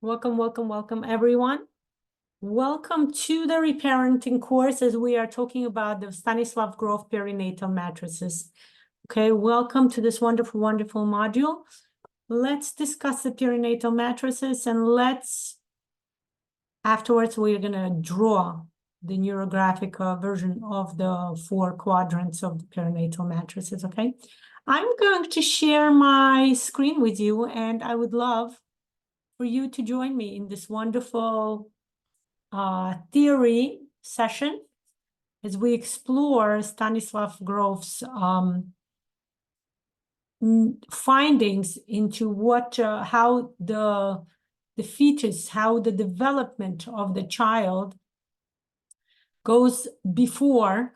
Welcome, everyone. Welcome to the reparenting course as we are talking about the Stanislav Grof perinatal matrices. Okay, welcome to this wonderful module. Let's discuss the perinatal matrices and afterwards we're going to draw the neurographic version of the 4 quadrants of the perinatal matrices, okay? I'm going to share my screen with you, and I would love for you to join me in this wonderful theory session as we explore Stanislav Grof's findings into how the fetus, how the development of the child goes before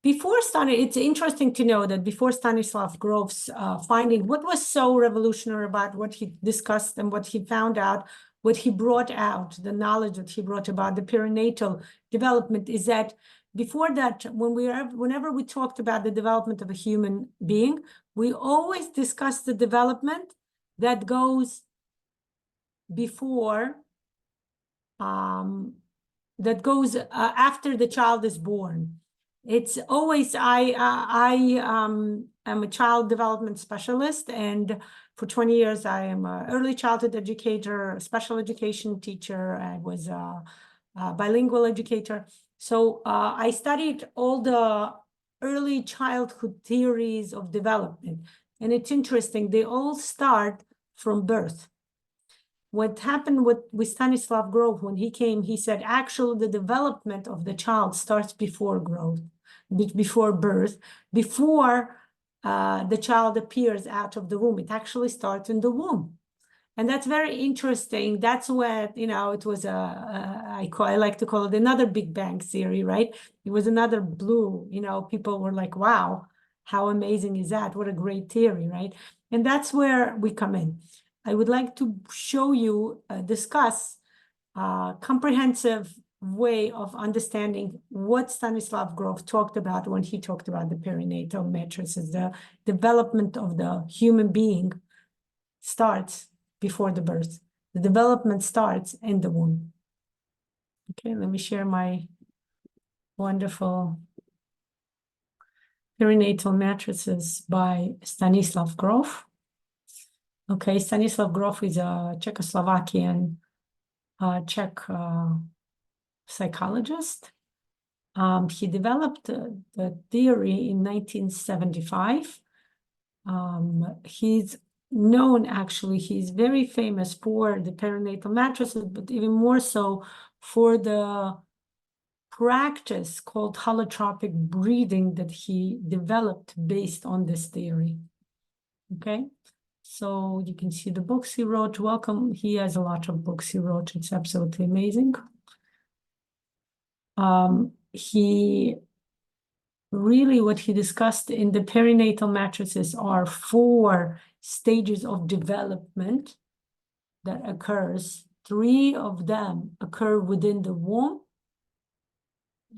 it's interesting to know that before Stanislav Grof's finding, what was so revolutionary about what he discussed and what he found out, what he brought out, the knowledge that he brought about the perinatal development, is that before that, whenever we talked about the development of a human being, we always discussed the development that goes before, after the child is born. It's always, I am a child development specialist, and for 20 years, I am an early childhood educator, special education teacher. I was a bilingual educator. So I studied all the early childhood theories of development. And it's interesting, they all start from birth. What happened with Stanislav Grof, when he came, he said, actually, the development of the child starts before growth, before birth, before the child appears out of the womb. It actually starts in the womb. And that's very interesting. That's what, it was I like to call it another Big Bang theory, right? It was another blue, people were like, wow, how amazing is that? What a great theory, right? And that's where we come in. I would like to show you, discuss a comprehensive way of understanding what Stanislav Grof talked about when he talked about the perinatal matrices. The development of the human being starts before the birth. The development starts in the womb. Okay, let me share my wonderful perinatal matrices by Stanislav Grof. Okay, Stanislav Grof is a Czechoslovakian Czech psychologist. He developed the theory in 1975. He's known, actually, he's very famous for the perinatal matrices, but even more so for the practice called holotropic breathing that he developed based on this theory. Okay. So you can see the books he wrote. Welcome. He has a lot of books he wrote. It's absolutely amazing. What he discussed in the perinatal matrices are 4 stages of development that occurs. 3 of them occur within the womb,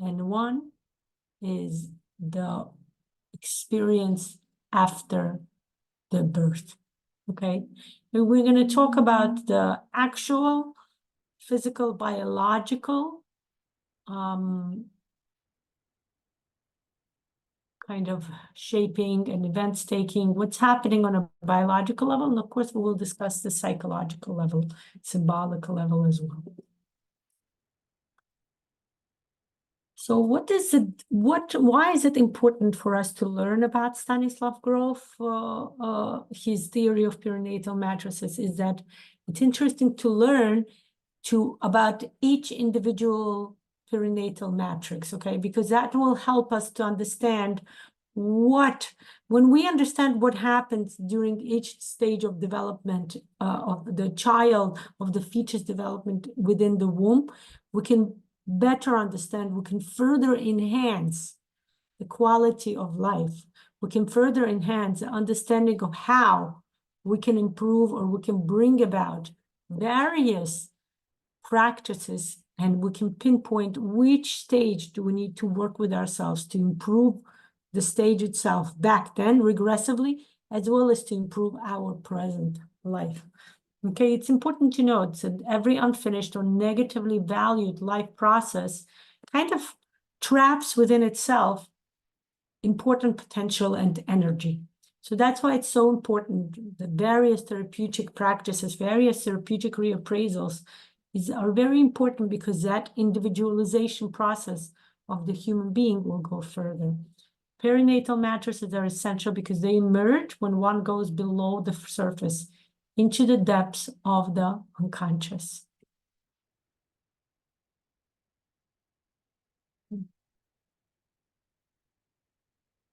and 1 is the experience after the birth. Okay, and we're going to talk about the actual physical, biological kind of shaping and events taking, what's happening on a biological level, and of course we will discuss the psychological level, symbolic level as well. So why is it important for us to learn about Stanislav Grof? His theory of perinatal matrices is that it's interesting to learn about each individual perinatal matrix, okay? Because that will help us to understand when we understand what happens during each stage of development of the child, of the fetus development within the womb, we can better understand, we can further enhance the quality of life. We can further enhance the understanding of how we can improve or we can bring about various practices, and we can pinpoint which stage do we need to work with ourselves to improve the stage itself back then regressively, as well as to improve our present life. Okay, it's important to note that every unfinished or negatively valued life process kind of traps within itself important potential and energy. So that's why it's so important. The various therapeutic practices, various therapeutic reappraisals are very important, because that individualization process of the human being will go further. Perinatal matrices are essential because they emerge when one goes below the surface into the depths of the unconscious.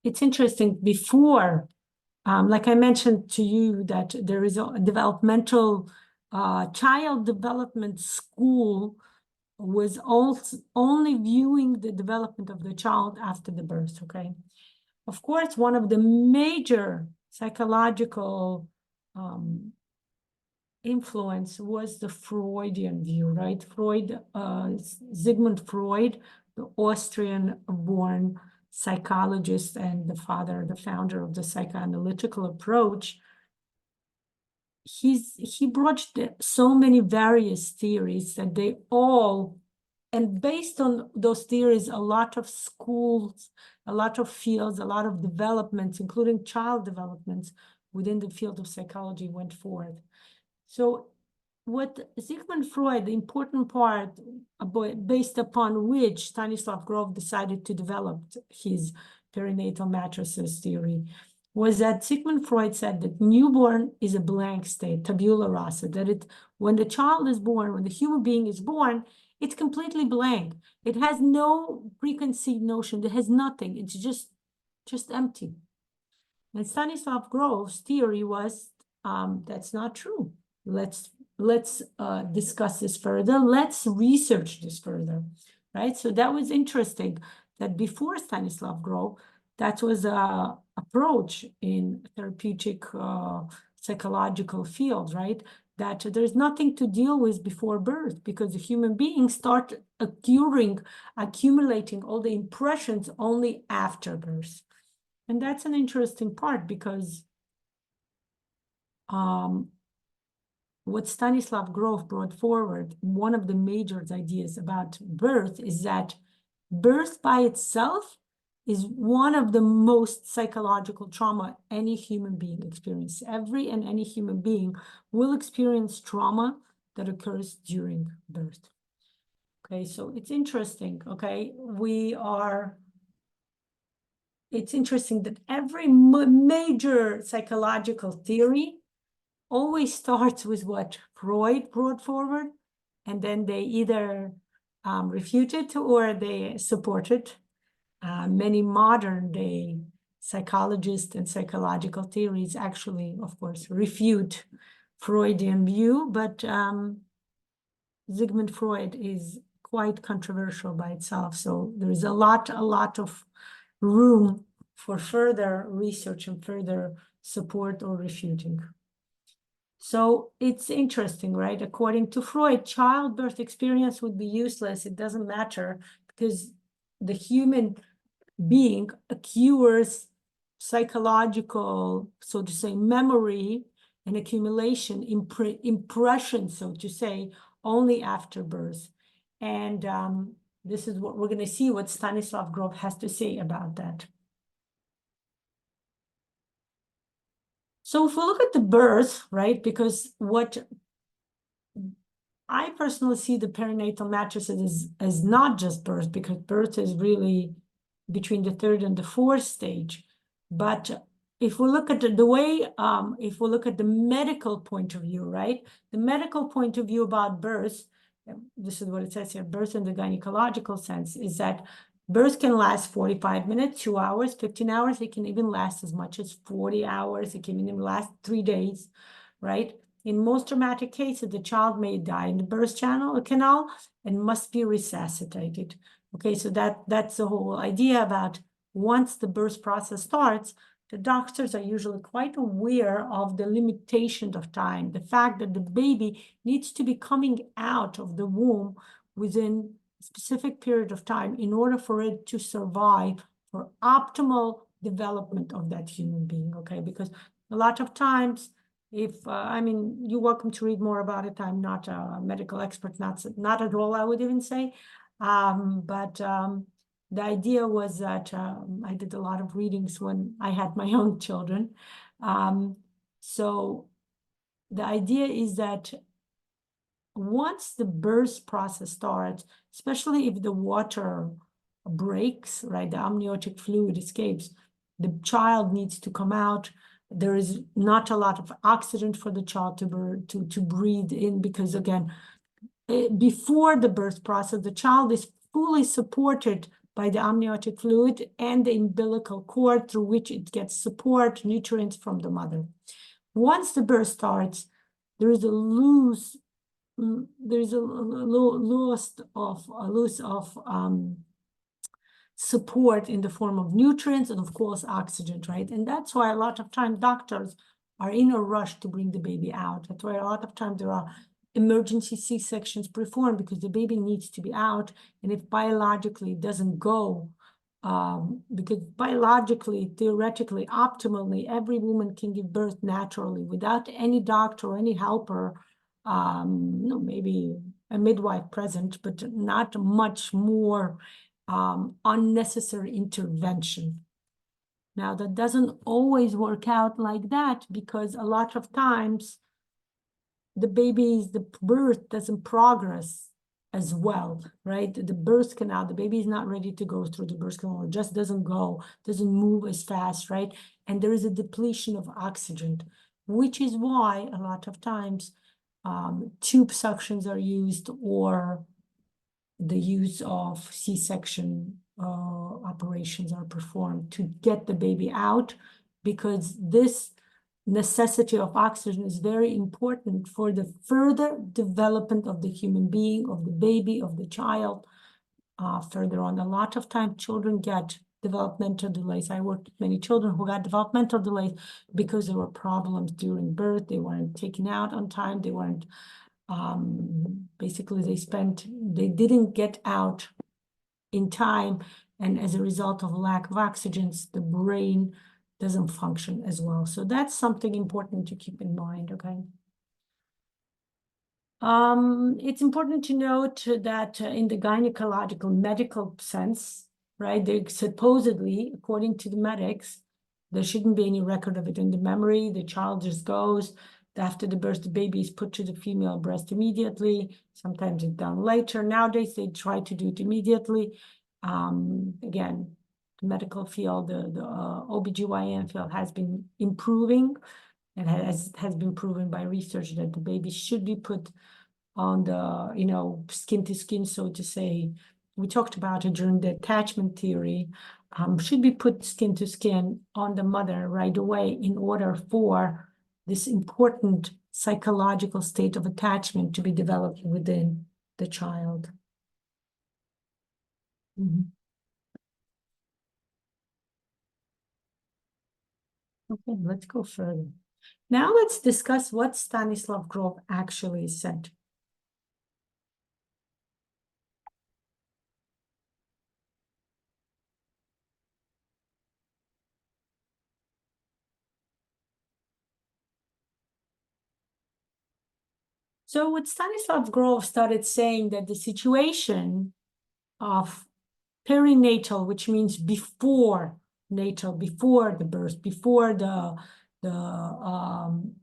It's interesting, before, like I mentioned to you, that there is a developmental child development school was also only viewing the development of the child after the birth, okay? Of course, one of the major psychological influence was the Freudian view, right? Sigmund Freud, the Austrian-born psychologist and the founder of the psychoanalytical approach, he brought so many various theories that they all, and based on those theories, a lot of schools, a lot of fields, a lot of developments, including child developments within the field of psychology, went forth. So what Sigmund Freud, the important part based upon which Stanislav Grof decided to develop his perinatal matrices theory, was that Sigmund Freud said that newborn is a blank state, tabula rasa, that when the child is born, when the human being is born, it's completely blank. It has no preconceived notion. It has nothing. It's just empty. And Stanislav Grof's theory was that's not true. Let's discuss this further. Let's research this further, right? So that was interesting that before Stanislav Grof, that was a approach in therapeutic psychological fields, right? That there's nothing to deal with before birth, because the human beings start accumulating all the impressions only after birth. And that's an interesting part, because what Stanislav Grof brought forward, one of the major ideas about birth, is that birth by itself is one of the most psychological trauma any human being experiences. Every and any human being will experience trauma that occurs during birth. Okay, so it's interesting, okay? It's interesting that every major psychological theory always starts with what Freud brought forward, and then they either refute it or they support it. Many modern day psychologists and psychological theories actually, of course, refute Freudian view, but Sigmund Freud is quite controversial by itself. So there is a lot of room for further research and further support or refuting. So it's interesting, right? According to Freud, childbirth experience would be useless. It doesn't matter, because the human being accrues psychological, so to say, memory and accumulation, impression, so to say, only after birth. And this is what we're going to see, what Stanislav Grof has to say about that. So if we look at the birth, right, because what I personally see the perinatal matrices as not just birth, because birth is really between the third and the fourth stage. But if we look at the way, if we look at the medical point of view, right, the medical point of view about birth, this is what it says here, birth in the gynecological sense, is that birth can last 45 minutes, 2 hours, 15 hours. It can even last as much as 40 hours. It can even last 3 days, right? In most dramatic cases, the child may die in the birth canal and must be resuscitated. Okay, so that's the whole idea about once the birth process starts, the doctors are usually quite aware of the limitation of time, the fact that the baby needs to be coming out of the womb within a specific period of time in order for it to survive, for optimal development of that human being, okay? Because a lot of times if, I mean, you're welcome to read more about it. I'm not a medical expert, not at all, I would even say. But the idea was that I did a lot of readings when I had my own children. So the idea is that once the birth process starts, especially if the water breaks, right, the amniotic fluid escapes, the child needs to come out. There is not a lot of oxygen for the child to breathe in, because again, before the birth process, the child is fully supported by the amniotic fluid and the umbilical cord through which it gets support, nutrients from the mother. Once the birth starts, there is a loss of support in the form of nutrients and of course oxygen, right? And that's why a lot of times doctors are in a rush to bring the baby out. That's why a lot of times there are emergency C-sections performed, because the baby needs to be out. And if biologically it doesn't go, because biologically, theoretically, optimally, every woman can give birth naturally without any doctor or any helper, maybe a midwife present, but not much more unnecessary intervention. Now, that doesn't always work out like that, because a lot of times the birth doesn't progress as well, right? The birth canal, the baby is not ready to go through the birth canal, it just doesn't move as fast, right? And there is a depletion of oxygen, which is why a lot of times tube suctions are used, or the use of C-section operations are performed to get the baby out, because this necessity of oxygen is very important for the further development of the human being, of the baby, of the child. Further on, a lot of times children get developmental delays. I worked with many children who got developmental delays because there were problems during birth. They weren't taken out on time. They weren't, basically they didn't get out in time. And as a result of lack of oxygen, the brain doesn't function as well. So that's something important to keep in mind, okay? It's important to note that in the gynecological medical sense, right, they supposedly, according to the medics, there shouldn't be any record of it in the memory. The child just goes. After the birth, the baby is put to the female breast immediately. Sometimes it's done later. Nowadays, they try to do it immediately. Again, the medical field, the OBGYN field has been improving, and has been proven by research that the baby should be put on the, skin to skin, so to say. We talked about it during the attachment theory. Should be put skin to skin on the mother right away, in order for this important psychological state of attachment to be developed within the child. Okay, let's go further. Now let's discuss what Stanislav Grof actually said. So what Stanislav Grof started saying, that the situation of perinatal, which means before natal, before the birth, before the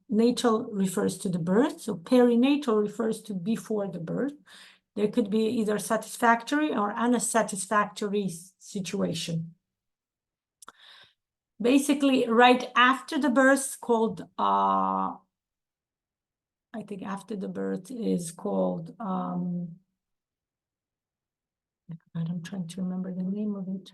natal refers to the birth, so perinatal refers to before the birth. There could be either satisfactory or unsatisfactory situation. Basically, right after the birth, called I think after the birth is called I'm trying to remember the name of it.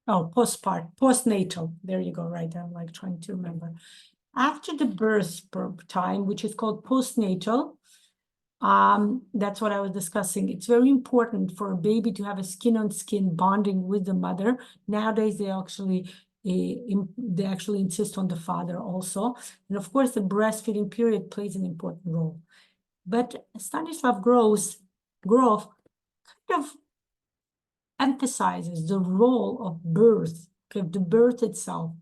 Oh, postnatal. There you go, right? I'm like trying to remember. After the birth time, which is called postnatal, that's what I was discussing. It's very important for a baby to have a skin-on-skin bonding with the mother. Nowadays, they actually insist on the father also. And of course, the breastfeeding period plays an important role. But Stanislav Grof of emphasizes the role of birth, okay, the birth itself.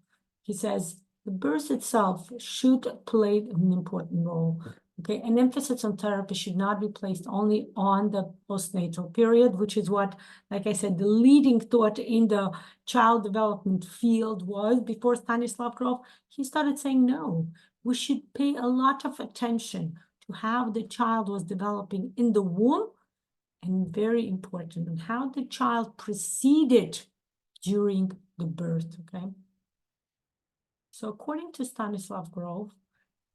He says the birth itself should play an important role. Okay, an emphasis on therapy should not be placed only on the postnatal period, which is what, like I said, the leading thought in the child development field was before Stanislav Grof. He started saying, no, we should pay a lot of attention to how the child was developing in the womb, and very important, on how the child proceeded during the birth, okay? So according to Stanislav Grof,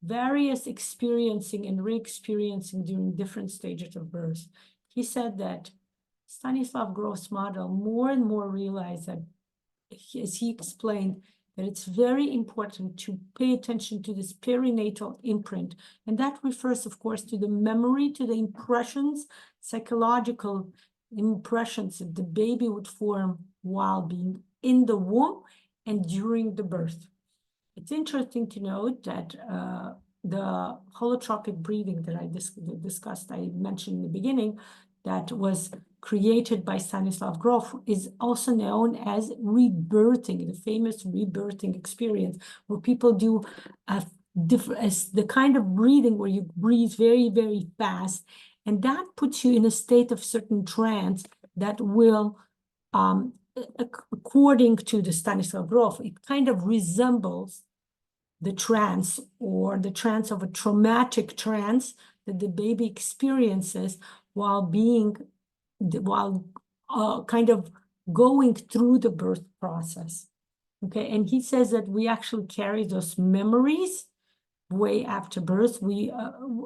various experiencing and re-experiencing during different stages of birth. He said that Stanislav Grof's model more and more realized that, as he explained, that it's very important to pay attention to this perinatal imprint. And that refers, of course, to the memory, to the impressions, psychological impressions that the baby would form while being in the womb and during the birth. It's interesting to note that the holotropic breathing that I discussed, I mentioned in the beginning, that was created by Stanislav Grof, is also known as rebirthing, the famous rebirthing experience, where people do the kind of breathing where you breathe very, very fast, and that puts you in a state of certain trance that will, according to the Stanislav Grof, it kind of resembles the trance, or the trance of a traumatic trance that the baby experiences while kind of going through the birth process. Okay, and he says that we actually carry those memories way after birth. We,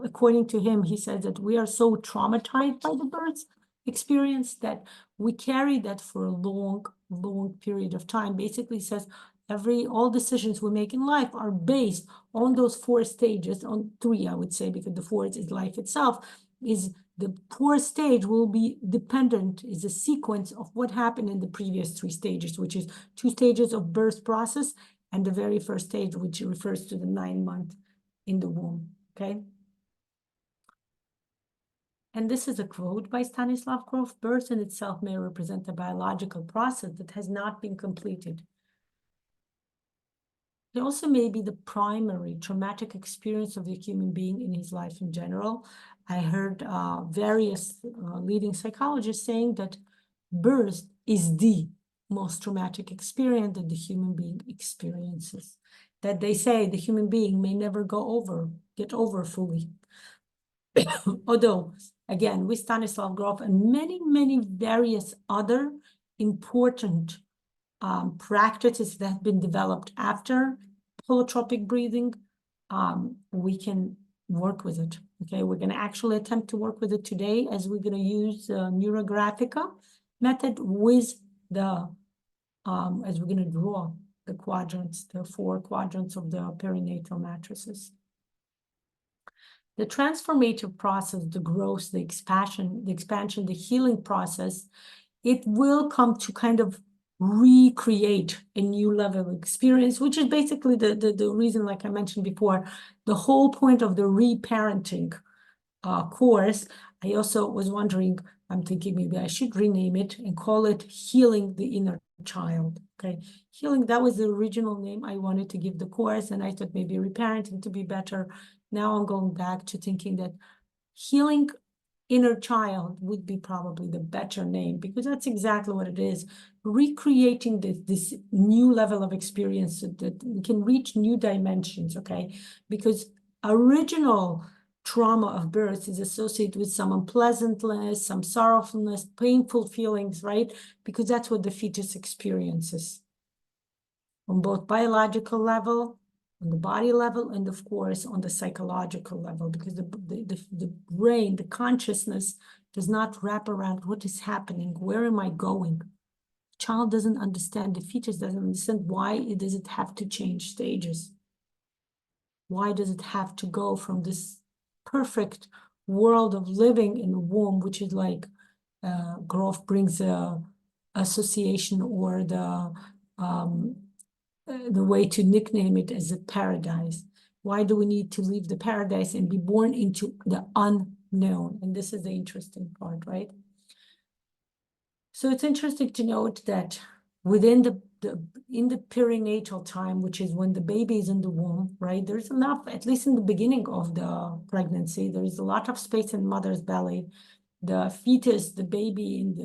according to him, he says that we are so traumatized by the birth experience that we carry that for a long, long period of time. Basically says all decisions we make in life are based on those 4 stages, on 3, I would say, because the 4th is life itself, is the 4th stage will be dependent, is a sequence of what happened in the previous 3 stages, which is 2 stages of birth process, and the very first stage, which refers to the 9-month in the womb, okay? And this is a quote by Stanislav Grof: birth in itself may represent a biological process that has not been completed. It also may be the primary traumatic experience of the human being in his life in general. I heard various leading psychologists saying that birth is the most traumatic experience that the human being experiences. That they say the human being may never get over fully. Although, again, with Stanislav Grof and many, many various other important practices that have been developed after holotropic breathing, we can work with it. Okay, we're going to actually attempt to work with it today, as we're going to use the NeuroGraphica method with the, as we're going to draw the quadrants, the 4 quadrants of the perinatal matrices. The transformative process, the growth, the expansion, the healing process, it will come to kind of recreate a new level of experience, which is basically the reason, like I mentioned before, the whole point of the reparenting course. I also was wondering, I'm thinking maybe I should rename it and call it Healing the Inner Child. Okay, healing, that was the original name I wanted to give the course, and I thought maybe reparenting to be better. Now I'm going back to thinking that Healing Inner Child would be probably the better name, because that's exactly what it is. Recreating this new level of experience so that we can reach new dimensions, okay? Because original trauma of birth is associated with some unpleasantness, some sorrowfulness, painful feelings, right? Because that's what the fetus experiences on both biological level, on the body level, and of course on the psychological level, because the brain, the consciousness does not wrap around what is happening, where am I going? The child doesn't understand, the fetus doesn't understand why does it have to change stages? Why does it have to go from this perfect world of living in the womb, which is like Grof brings a association, or the way to nickname it as a paradise. Why do we need to leave the paradise and be born into the unknown? And this is the interesting part, right? So it's interesting to note that within in the perinatal time, which is when the baby is in the womb, right? There's enough, at least in the beginning of the pregnancy, there is a lot of space in mother's belly. The fetus, the baby in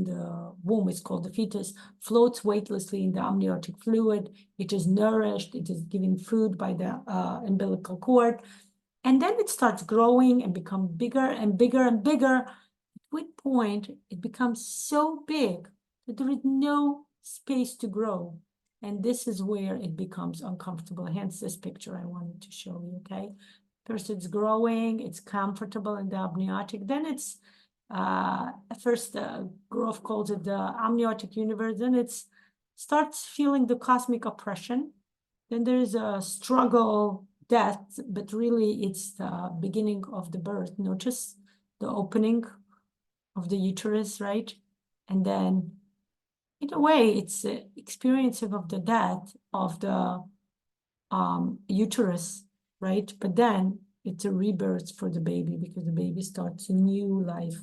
the womb is called the fetus, floats weightlessly in the amniotic fluid. It is nourished. It is given food by the umbilical cord. And then it starts growing and become bigger and bigger and bigger. At which point it becomes so big that there is no space to grow. And this is where it becomes uncomfortable. Hence this picture I wanted to show you, okay? First it's growing, it's comfortable in the amniotic. Then it's, first Grof calls it the amniotic universe. Then it starts feeling the cosmic oppression. Then there's a struggle, death, but really it's the beginning of the birth. Notice the opening of the uterus, right? And then in a way, it's experiencing of the death of the uterus, right? But then it's a rebirth for the baby because the baby starts a new life.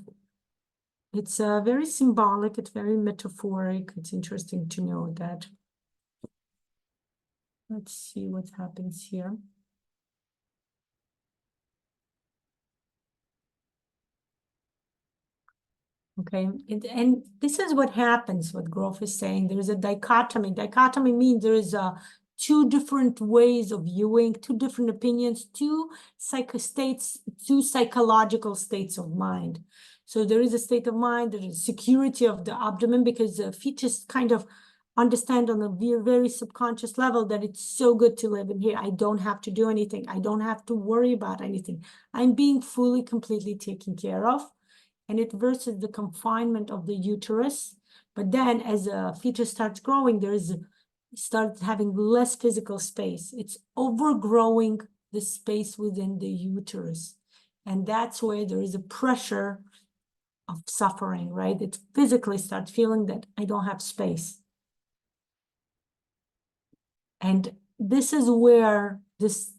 It's very symbolic, it's very metaphoric. It's interesting to know that. Let's see what happens here. Okay, and this is what happens, what Grof is saying. There is a dichotomy. Dichotomy means there is two different ways of viewing, two different opinions, two psychological states of mind. So there is a state of mind, there is security of the abdomen, because the fetus kind of understand on a very, very subconscious level that it's so good to live in here. I don't have to do anything. I don't have to worry about anything. I'm being fully, completely taken care of. And it versus the confinement of the uterus. But then as a fetus starts growing, starts having less physical space. It's overgrowing the space within the uterus. And that's where there is a pressure of suffering, right? It physically starts feeling that I don't have space. And this is where this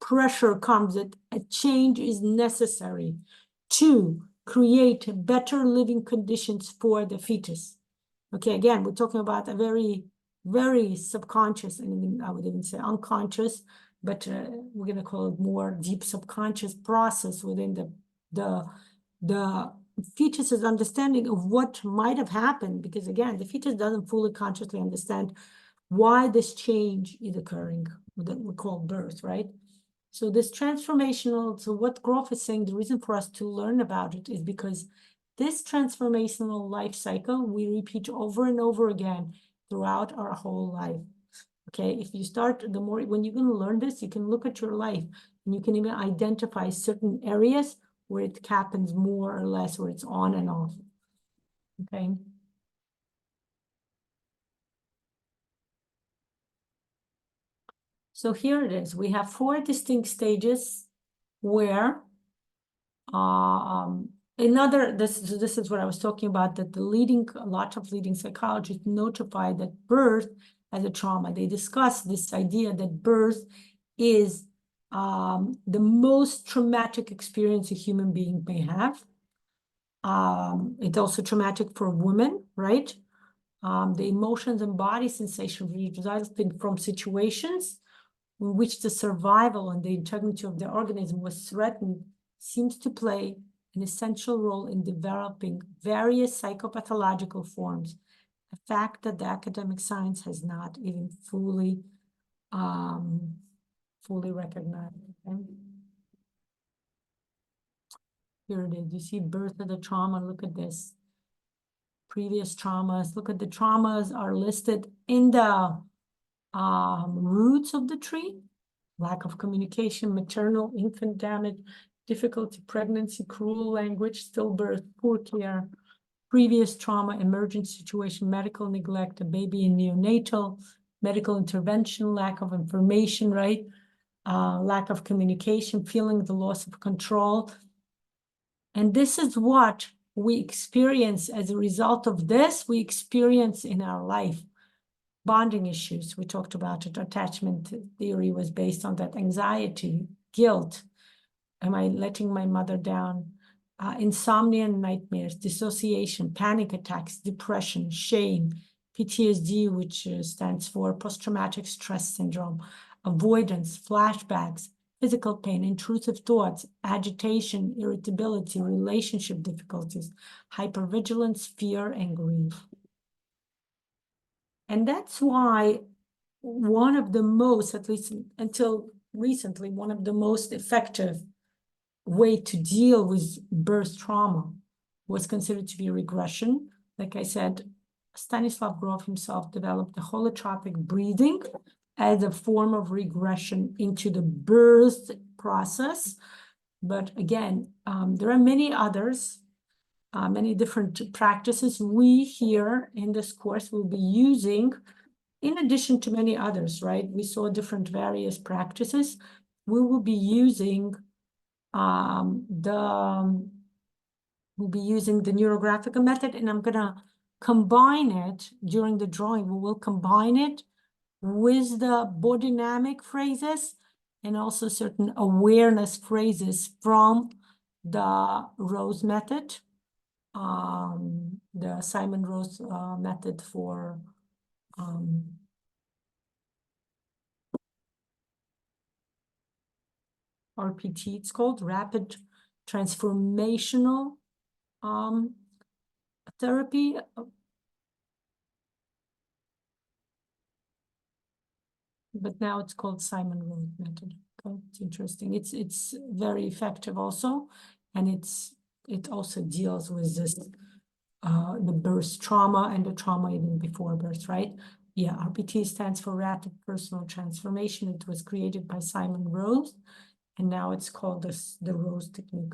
pressure comes, that a change is necessary to create better living conditions for the fetus. Okay, again, we're talking about a very, very subconscious, and I would even say unconscious, but we're going to call it more deep subconscious process within the fetus's understanding of what might have happened. Because again, the fetus doesn't fully consciously understand why this change is occurring, that we call birth, right? So this transformational, so what Grof is saying, the reason for us to learn about it is because this transformational life cycle, we repeat over and over again throughout our whole life. Okay, if you start, the more, when you're going to learn this, you can look at your life and you can even identify certain areas where it happens more or less, where it's on and off. Okay. So here it is. We have 4 distinct stages where this is what I was talking about, that a lot of leading psychologists notify that birth as a trauma. They discuss this idea that birth is the most traumatic experience a human being may have. It's also traumatic for women, right? The emotions and body sensations resulting from situations in which the survival and the integrity of the organism was threatened seems to play an essential role in developing various psychopathological forms, a fact that the academic science has not even fully recognized. Okay? Here it is. You see birth of the trauma. Look at this. Previous traumas. Look at the traumas are listed in the roots of the tree. Lack of communication, maternal, infant damage, difficulty, pregnancy, cruel language, stillbirth, poor care, previous trauma, emergent situation, medical neglect, a baby in neonatal, medical intervention, lack of information, right? Lack of communication, feeling the loss of control. And this is what we experience as a result of this, we experience in our life. Bonding issues, we talked about it. Attachment theory was based on that. Anxiety, guilt. Am I letting my mother down? insomnia and nightmares, dissociation, panic attacks, depression, shame, PTSD, which stands for post-traumatic stress syndrome, avoidance, flashbacks, physical pain, intrusive thoughts, agitation, irritability, relationship difficulties, hypervigilance, fear, and grief. And that's why one of the most, at least until recently, one of the most effective way to deal with birth trauma was considered to be regression. Like I said, Stanislav Grof himself developed the holotropic breathing as a form of regression into the birth process. But again, there are many others, many different practices we here in this course will be using in addition to many others, right? We saw different various practices. We will be using we'll be using the NeuroGraphica method, and I'm gonna combine it during the drawing. We will combine it with the bodydynamic phrases and also certain awareness phrases from the Rose method, the Simon Rose method for RPT. It's called rapid transformational therapy. But now it's called Simon Rose method. Okay, it's interesting. It's very effective also, and it also deals with this the birth trauma and the trauma even before birth, right? Yeah, RPT stands for Rapid Personal Transformation. It was created by Simon Rose, and now it's called the Rose technique.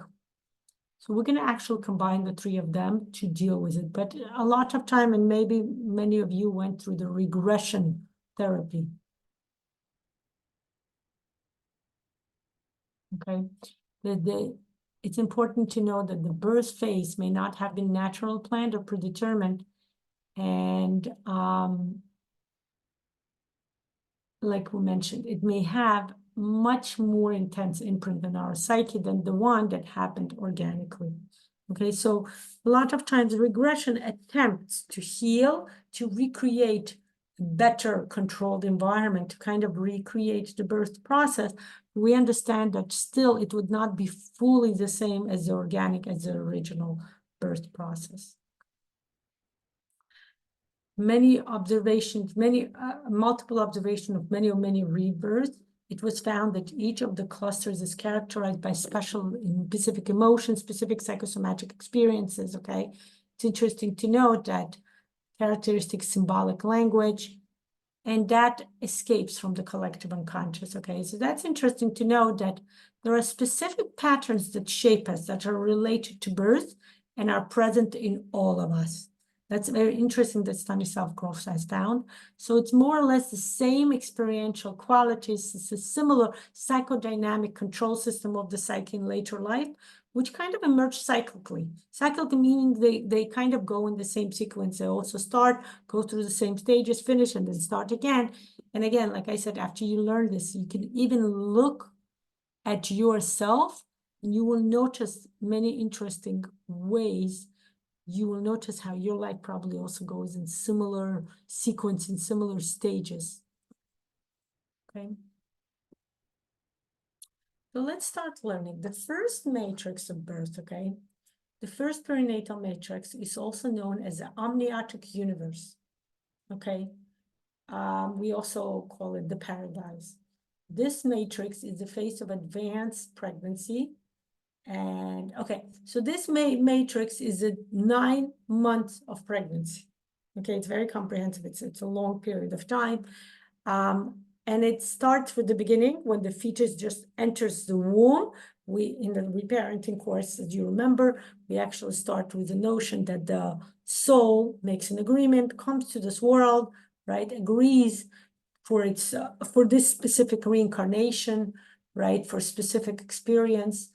So we're going to actually combine the three of them to deal with it. But a lot of time, and maybe many of you went through the regression therapy. Okay, it's important to know that the birth phase may not have been natural, planned, or predetermined, and like we mentioned, it may have much more intense imprint on our psyche than the one that happened organically. Okay, so a lot of times regression attempts to heal, to recreate a better controlled environment, to kind of recreate the birth process. We understand that still it would not be fully the same as the organic, as the original birth process. Many observations, multiple observations of many rebirths, it was found that each of the clusters is characterized by specific emotions, specific psychosomatic experiences, okay? It's interesting to note that characteristic symbolic language, and that escapes from the collective unconscious, okay? So that's interesting to know that there are specific patterns that shape us, that are related to birth and are present in all of us. That's very interesting that Stanislav Grof has found. So it's more or less the same experiential qualities. It's a similar psychodynamic control system of the psyche in later life, which kind of emerge cyclically. Cyclically meaning they kind of go in the same sequence. They also start, go through the same stages, finish, and then start again. And again, like I said, after you learn this, you can even look at yourself, and you will notice many interesting ways. You will notice how your life probably also goes in similar sequence, in similar stages. Okay. So let's start learning. The first matrix of birth, okay? The first perinatal matrix is also known as the amniotic universe, okay? We also call it the paradise. This matrix is the phase of advanced pregnancy. And okay, so this matrix is a 9 months of pregnancy. Okay, it's very comprehensive. It's a long period of time. And it starts with the beginning when the fetus just enters the womb. We, in the reparenting course, as you remember, we actually start with the notion that the soul makes an agreement, comes to this world, right, agrees for its for this specific reincarnation, right, for specific experience,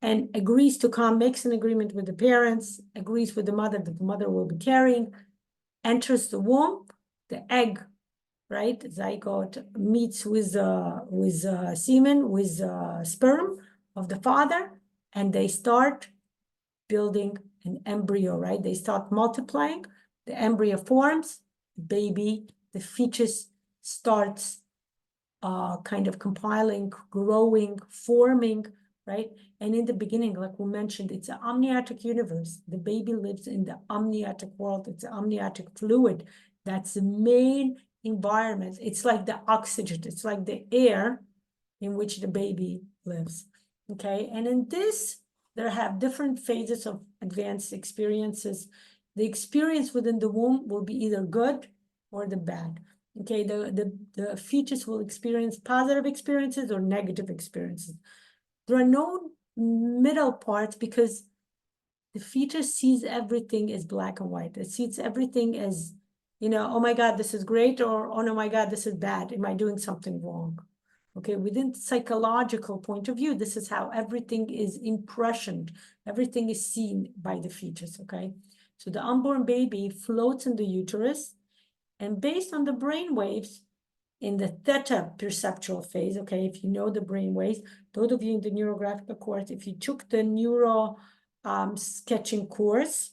and agrees to come, makes an agreement with the parents, agrees with the mother that the mother will be carrying, enters the womb, the egg, right, zygote, meets with semen, with sperm of the father, and they start building an embryo, right? They start multiplying, the embryo forms, the fetus starts kind of compiling, growing, forming, right? And in the beginning, like we mentioned, it's an amniotic universe. The baby lives in the amniotic world. It's amniotic fluid. That's the main environment. It's like the oxygen. It's like the air in which the baby lives, okay? And in this, there have different phases of advanced experiences. The experience within the womb will be either good or the bad. Okay, the fetus will experience positive experiences or negative experiences. There are no middle parts because the fetus sees everything as black and white. It sees everything as, you know, oh my God, this is great, or oh no, my God, this is bad. Am I doing something wrong? Okay, within psychological point of view, this is how everything is impressioned. Everything is seen by the fetus, okay? So the unborn baby floats in the uterus, and based on the brain waves in the theta perceptual phase, okay, if you know the brain waves, those of you in the NeuroGraphic Art, if you took the neuro sketching course,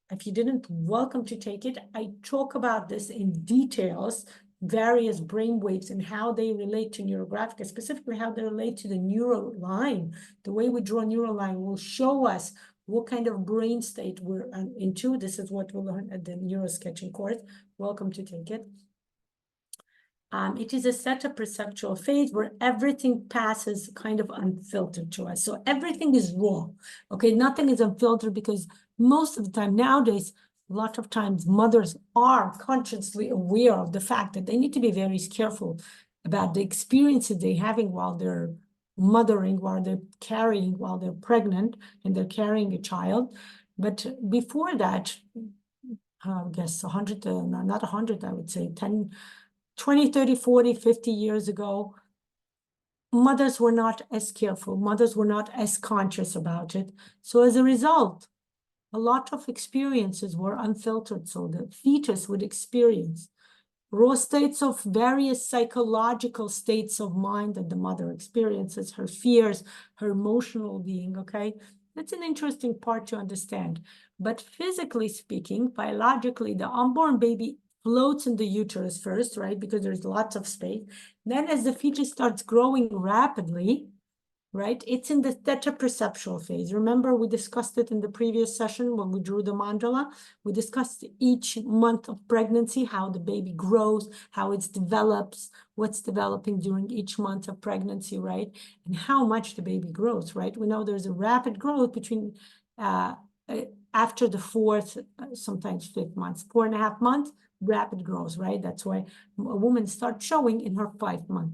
if you didn't, welcome to take it. I talk about this in details, various brain waves and how they relate to NeuroGraphic, specifically how they relate to the neural line. The way we draw a neural line will show us what kind of brain state we're into. This is what we'll learn at the neuro sketching course. Welcome to take it. It is a theta perceptual phase where everything passes kind of unfiltered to us. So everything is raw, okay? Nothing is unfiltered because most of the time nowadays, a lot of times mothers are consciously aware of the fact that they need to be very careful about the experiences they're having while they're mothering, while they're carrying, while they're pregnant and they're carrying a child. But before that, I guess 100, not 100, I would say 10, 20, 30, 40, 50 years ago, mothers were not as careful. Mothers were not as conscious about it. So as a result, a lot of experiences were unfiltered. So the fetus would experience raw states of various psychological states of mind that the mother experiences, her fears, her emotional being, okay? That's an interesting part to understand. But physically speaking, biologically, the unborn baby floats in the uterus first, right? Because there's lots of space. Then as the fetus starts growing rapidly, right? It's in the theta perceptual phase. Remember, we discussed it in the previous session when we drew the mandala. We discussed each month of pregnancy, how the baby grows, how it develops, what's developing during each month of pregnancy, right? And how much the baby grows, right? We know there's a rapid growth between after the fourth, sometimes fifth month, 4.5 months, rapid growth, right? That's why a woman starts showing in her 5th month,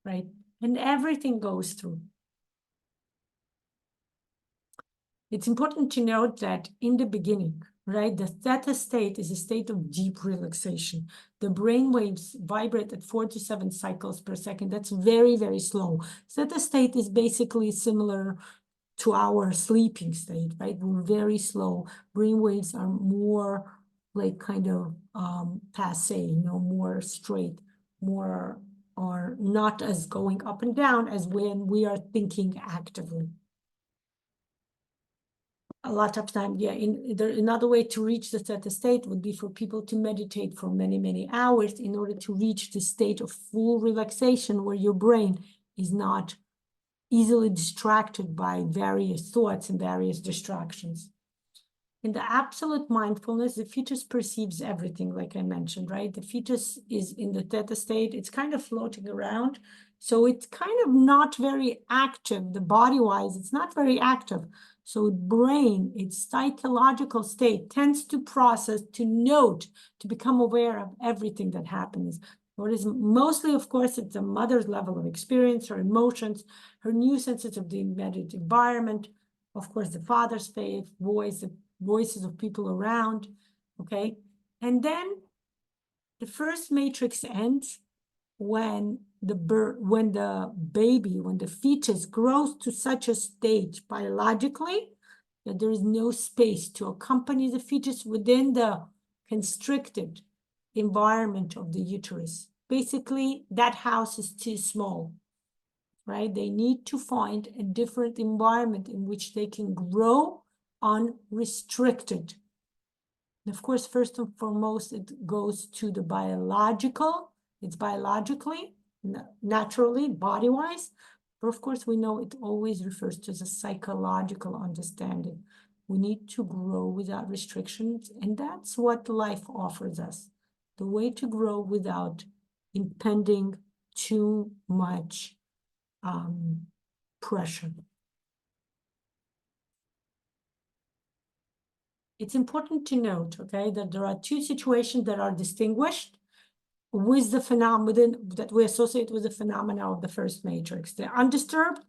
right? And everything goes through. It's important to note that in the beginning, right, the theta state is a state of deep relaxation. The brain waves vibrate at 4 to 7 cycles per second. That's very, very slow. Theta state is basically similar to our sleeping state, right? We're very slow. Brain waves are more like kind of passe, you know, more straight, more or not as going up and down as when we are thinking actively. A lot of time, yeah, another way to reach the theta state would be for people to meditate for many, many hours in order to reach the state of full relaxation where your brain is not easily distracted by various thoughts and various distractions. In the absolute mindfulness, the fetus perceives everything, like I mentioned, right? The fetus is in the theta state. It's kind of floating around. So it's kind of not very active, the body-wise, it's not very active. So brain, its psychological state tends to process, to note, to become aware of everything that happens. What is mostly, of course, it's the mother's level of experience, her emotions, her new senses of the immediate environment, of course, the father's faith, voice, the voices of people around, okay? And then the first matrix ends when the fetus grows to such a stage biologically that there is no space to accompany the fetus within the constricted environment of the uterus. Basically, that house is too small, right? They need to find a different environment in which they can grow unrestricted. And of course, first and foremost, it goes to the biological. It's biologically, naturally, body-wise. But of course, we know it always refers to the psychological understanding. We need to grow without restrictions, and that's what life offers us. The way to grow without impending too much pressure. It's important to note, okay, that there are two situations that are distinguished with the phenomenon that we associate with the phenomena of the first matrix: the undisturbed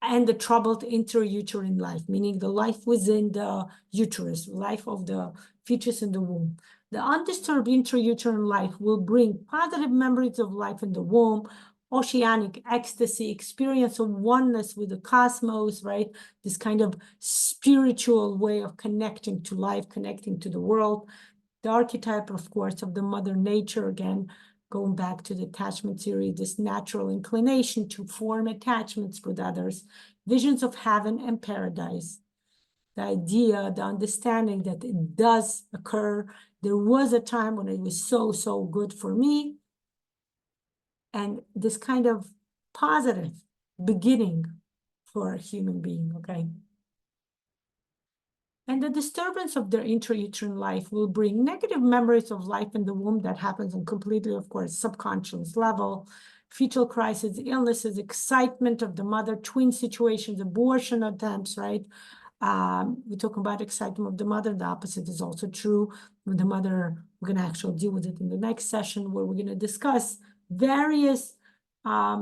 and the troubled intrauterine life, meaning the life within the uterus, life of the fetus in the womb. The undisturbed intrauterine life will bring positive memories of life in the womb, oceanic ecstasy, experience of oneness with the cosmos, right? This kind of spiritual way of connecting to life, connecting to the world. The archetype, of course, of the mother nature, again, going back to the attachment theory, this natural inclination to form attachments with others, visions of heaven and paradise. The idea, the understanding that it does occur. There was a time when it was so, so good for me. And this kind of positive beginning for a human being, okay? And the disturbance of their intrauterine life will bring negative memories of life in the womb that happens on completely, of course, subconscious level, fetal crisis, illnesses, excitement of the mother, twin situations, abortion attempts, right? We talk about excitement of the mother. The opposite is also true with the mother. We're going to actually deal with it in the next session, where we're going to discuss various, I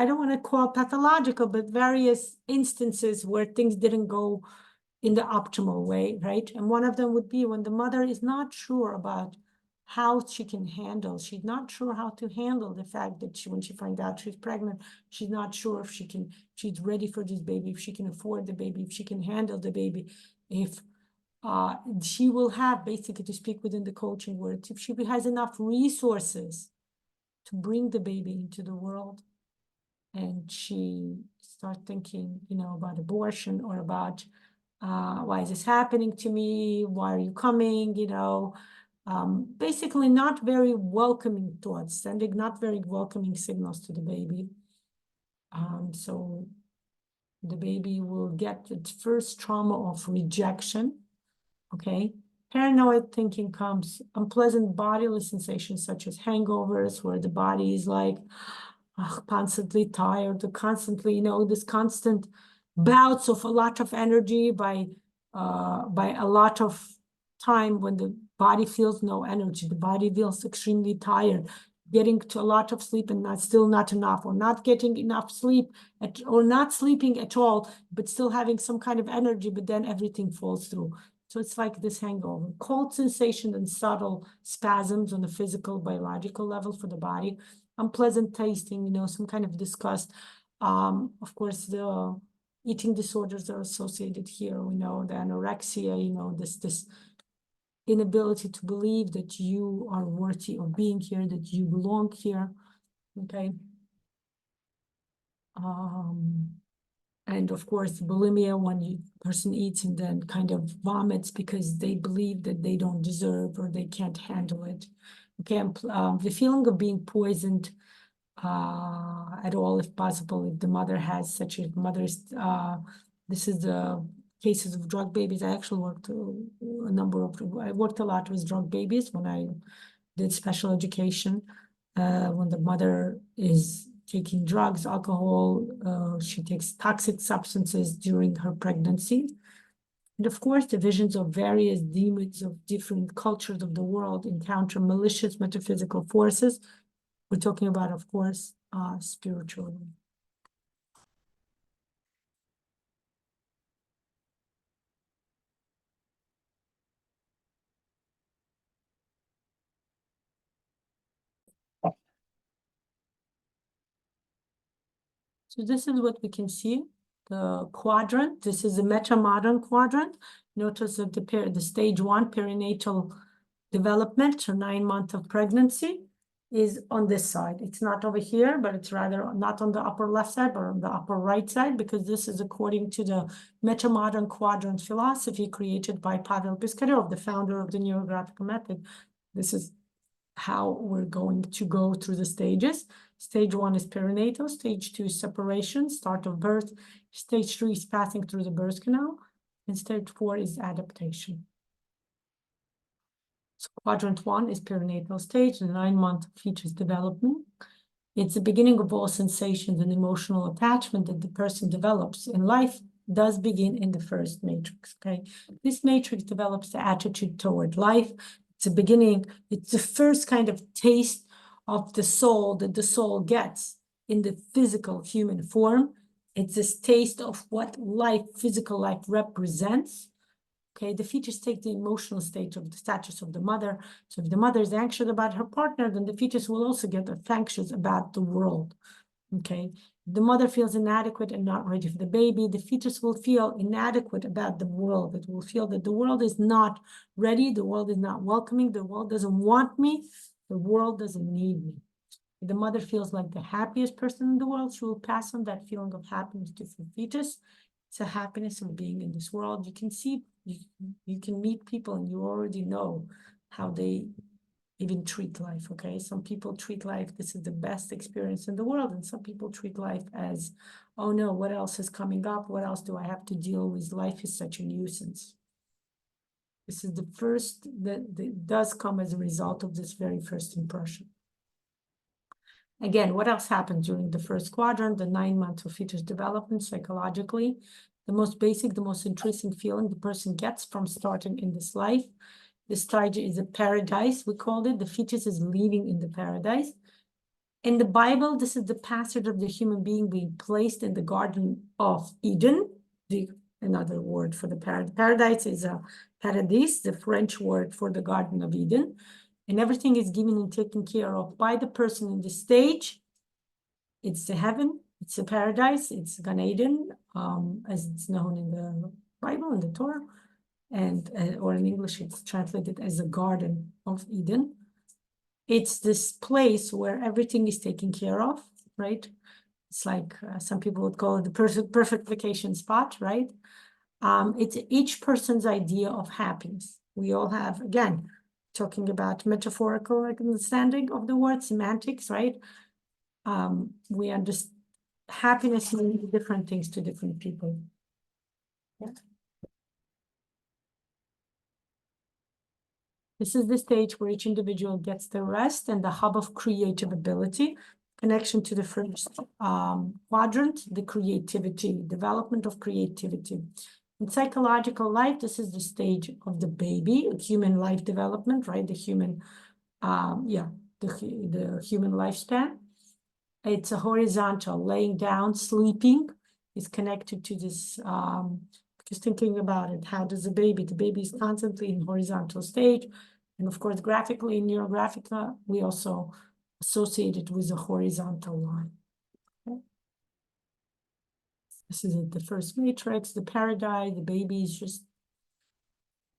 don't want to call pathological, but various instances where things didn't go in the optimal way, right? And one of them would be when the mother is not sure about how she can handle. She's not sure how to handle the fact that when she finds out she's pregnant, she's not sure if she's ready for this baby, if she can afford the baby, if she can handle the baby, if she will have, basically, to speak within the coaching words, if she has enough resources to bring the baby into the world, and she starts thinking, about abortion or about why is this happening to me? Why are you coming? Basically not very welcoming thoughts, sending not very welcoming signals to the baby. So the baby will get its first trauma of rejection, okay? Paranoid thinking comes, unpleasant bodily sensations such as hangovers, where the body is like constantly tired, constantly, this constant bouts of a lot of energy by a lot of time when the body feels no energy, the body feels extremely tired, getting to a lot of sleep and still not enough, or not getting enough sleep or not sleeping at all, but still having some kind of energy, but then everything falls through. So it's like this hangover, cold sensation and subtle spasms on the physical, biological level for the body, unpleasant tasting, some kind of disgust. Of course, the eating disorders are associated here. We know the anorexia, this inability to believe that you are worthy of being here, that you belong here, okay? And of course, bulimia, when the person eats and then kind of vomits because they believe that they don't deserve or they can't handle it. Okay, the feeling of being poisoned at all, if possible, if the mother has such a mother's, this is the cases of drug babies. I actually worked I worked a lot with drug babies when I did special education. When the mother is taking drugs, alcohol, she takes toxic substances during her pregnancy. And of course, the visions of various demons of different cultures of the world encounter malicious metaphysical forces. We're talking about, of course, spiritual. So this is what we can see, the quadrant. This is a meta-modern quadrant. Notice that the stage 1 perinatal development, or 9 months of pregnancy. is on this side. It's not over here, but it's rather not on the upper left side, but on the upper right side, because this is according to the meta-modern quadrant philosophy created by Pavel Piskarov, the founder of the NeuroGraphic method. This is how we're going to go through the stages. Stage 1 is perinatal, stage 2 is separation, start of birth, stage 3 is passing through the birth canal, and stage 4 is adaptation. So quadrant 1 is perinatal stage, the 9-month fetus development. It's the beginning of all sensations and emotional attachment that the person develops in life does begin in the first matrix, okay? This matrix develops the attitude toward life. It's the beginning, it's the first kind of taste of the soul that the soul gets in the physical human form. It's this taste of what life, physical life represents. Okay, the fetus take the emotional state of the status of the mother. So if the mother is anxious about her partner, then the fetus will also get anxious about the world. Okay, if the mother feels inadequate and not ready for the baby, the fetus will feel inadequate about the world. It will feel that the world is not ready, the world is not welcoming, the world doesn't want me, the world doesn't need me. If the mother feels like the happiest person in the world, she will pass on that feeling of happiness to the fetus. It's a happiness of being in this world. You can see, you can meet people and you already know how they even treat life, okay? Some people treat life, this is the best experience in the world, and some people treat life as, oh no, what else is coming up? What else do I have to deal with? Life is such a nuisance. This is the first that does come as a result of this very first impression. Again, what else happens during the first quadrant, the 9 months of fetus development psychologically? The most basic, the most intrinsic feeling the person gets from starting in this life. This stage is a paradise, we called it. The fetus is living in the paradise. In the Bible, this is the passage of the human being being placed in the Garden of Eden. Another word for the paradise. Paradise is a paradis, the French word for the Garden of Eden. And everything is given and taken care of by the person in the stage. It's the heaven, it's the paradise, it's Gan Eden, as it's known in the Bible, in the Torah, and or in English, it's translated as a Garden of Eden. It's this place where everything is taken care of, right? It's like some people would call it the perfect vacation spot, right? It's each person's idea of happiness. We all have, again, talking about metaphorical understanding of the word, semantics, right? We understand happiness means different things to different people. Yeah. This is the stage where each individual gets the rest and the hub of creative ability, connection to the first quadrant, the creativity, development of creativity. In psychological life, this is the stage of the baby, human life development, right? The human, the human lifespan. It's a horizontal, laying down, sleeping is connected to this, just thinking about it. How does the baby is constantly in horizontal stage. And of course, graphically in NeuroGraphica, we also associate it with a horizontal line. Okay. This is the first matrix, the paradise, the baby is just,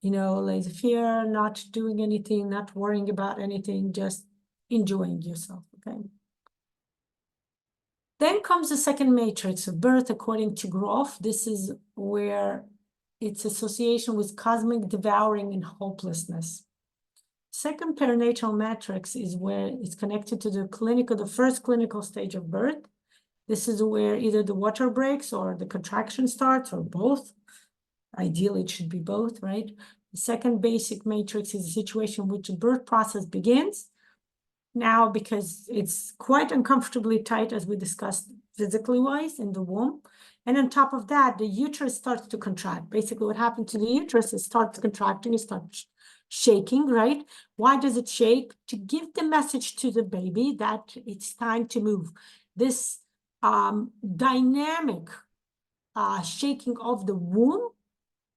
laissez-faire, not doing anything, not worrying about anything, just enjoying yourself, okay? Then comes the second matrix of birth, according to Grof. This is where its association with cosmic devouring and hopelessness. Second perinatal matrix is where it's connected to the first clinical stage of birth. This is where either the water breaks or the contraction starts, or both. Ideally, it should be both, right? The second basic matrix is a situation in which the birth process begins. Now, because it's quite uncomfortably tight, as we discussed physically wise in the womb. And on top of that, the uterus starts to contract. Basically, what happened to the uterus is it starts contracting, it starts shaking, right? Why does it shake? To give the message to the baby that it's time to move. This dynamic shaking of the womb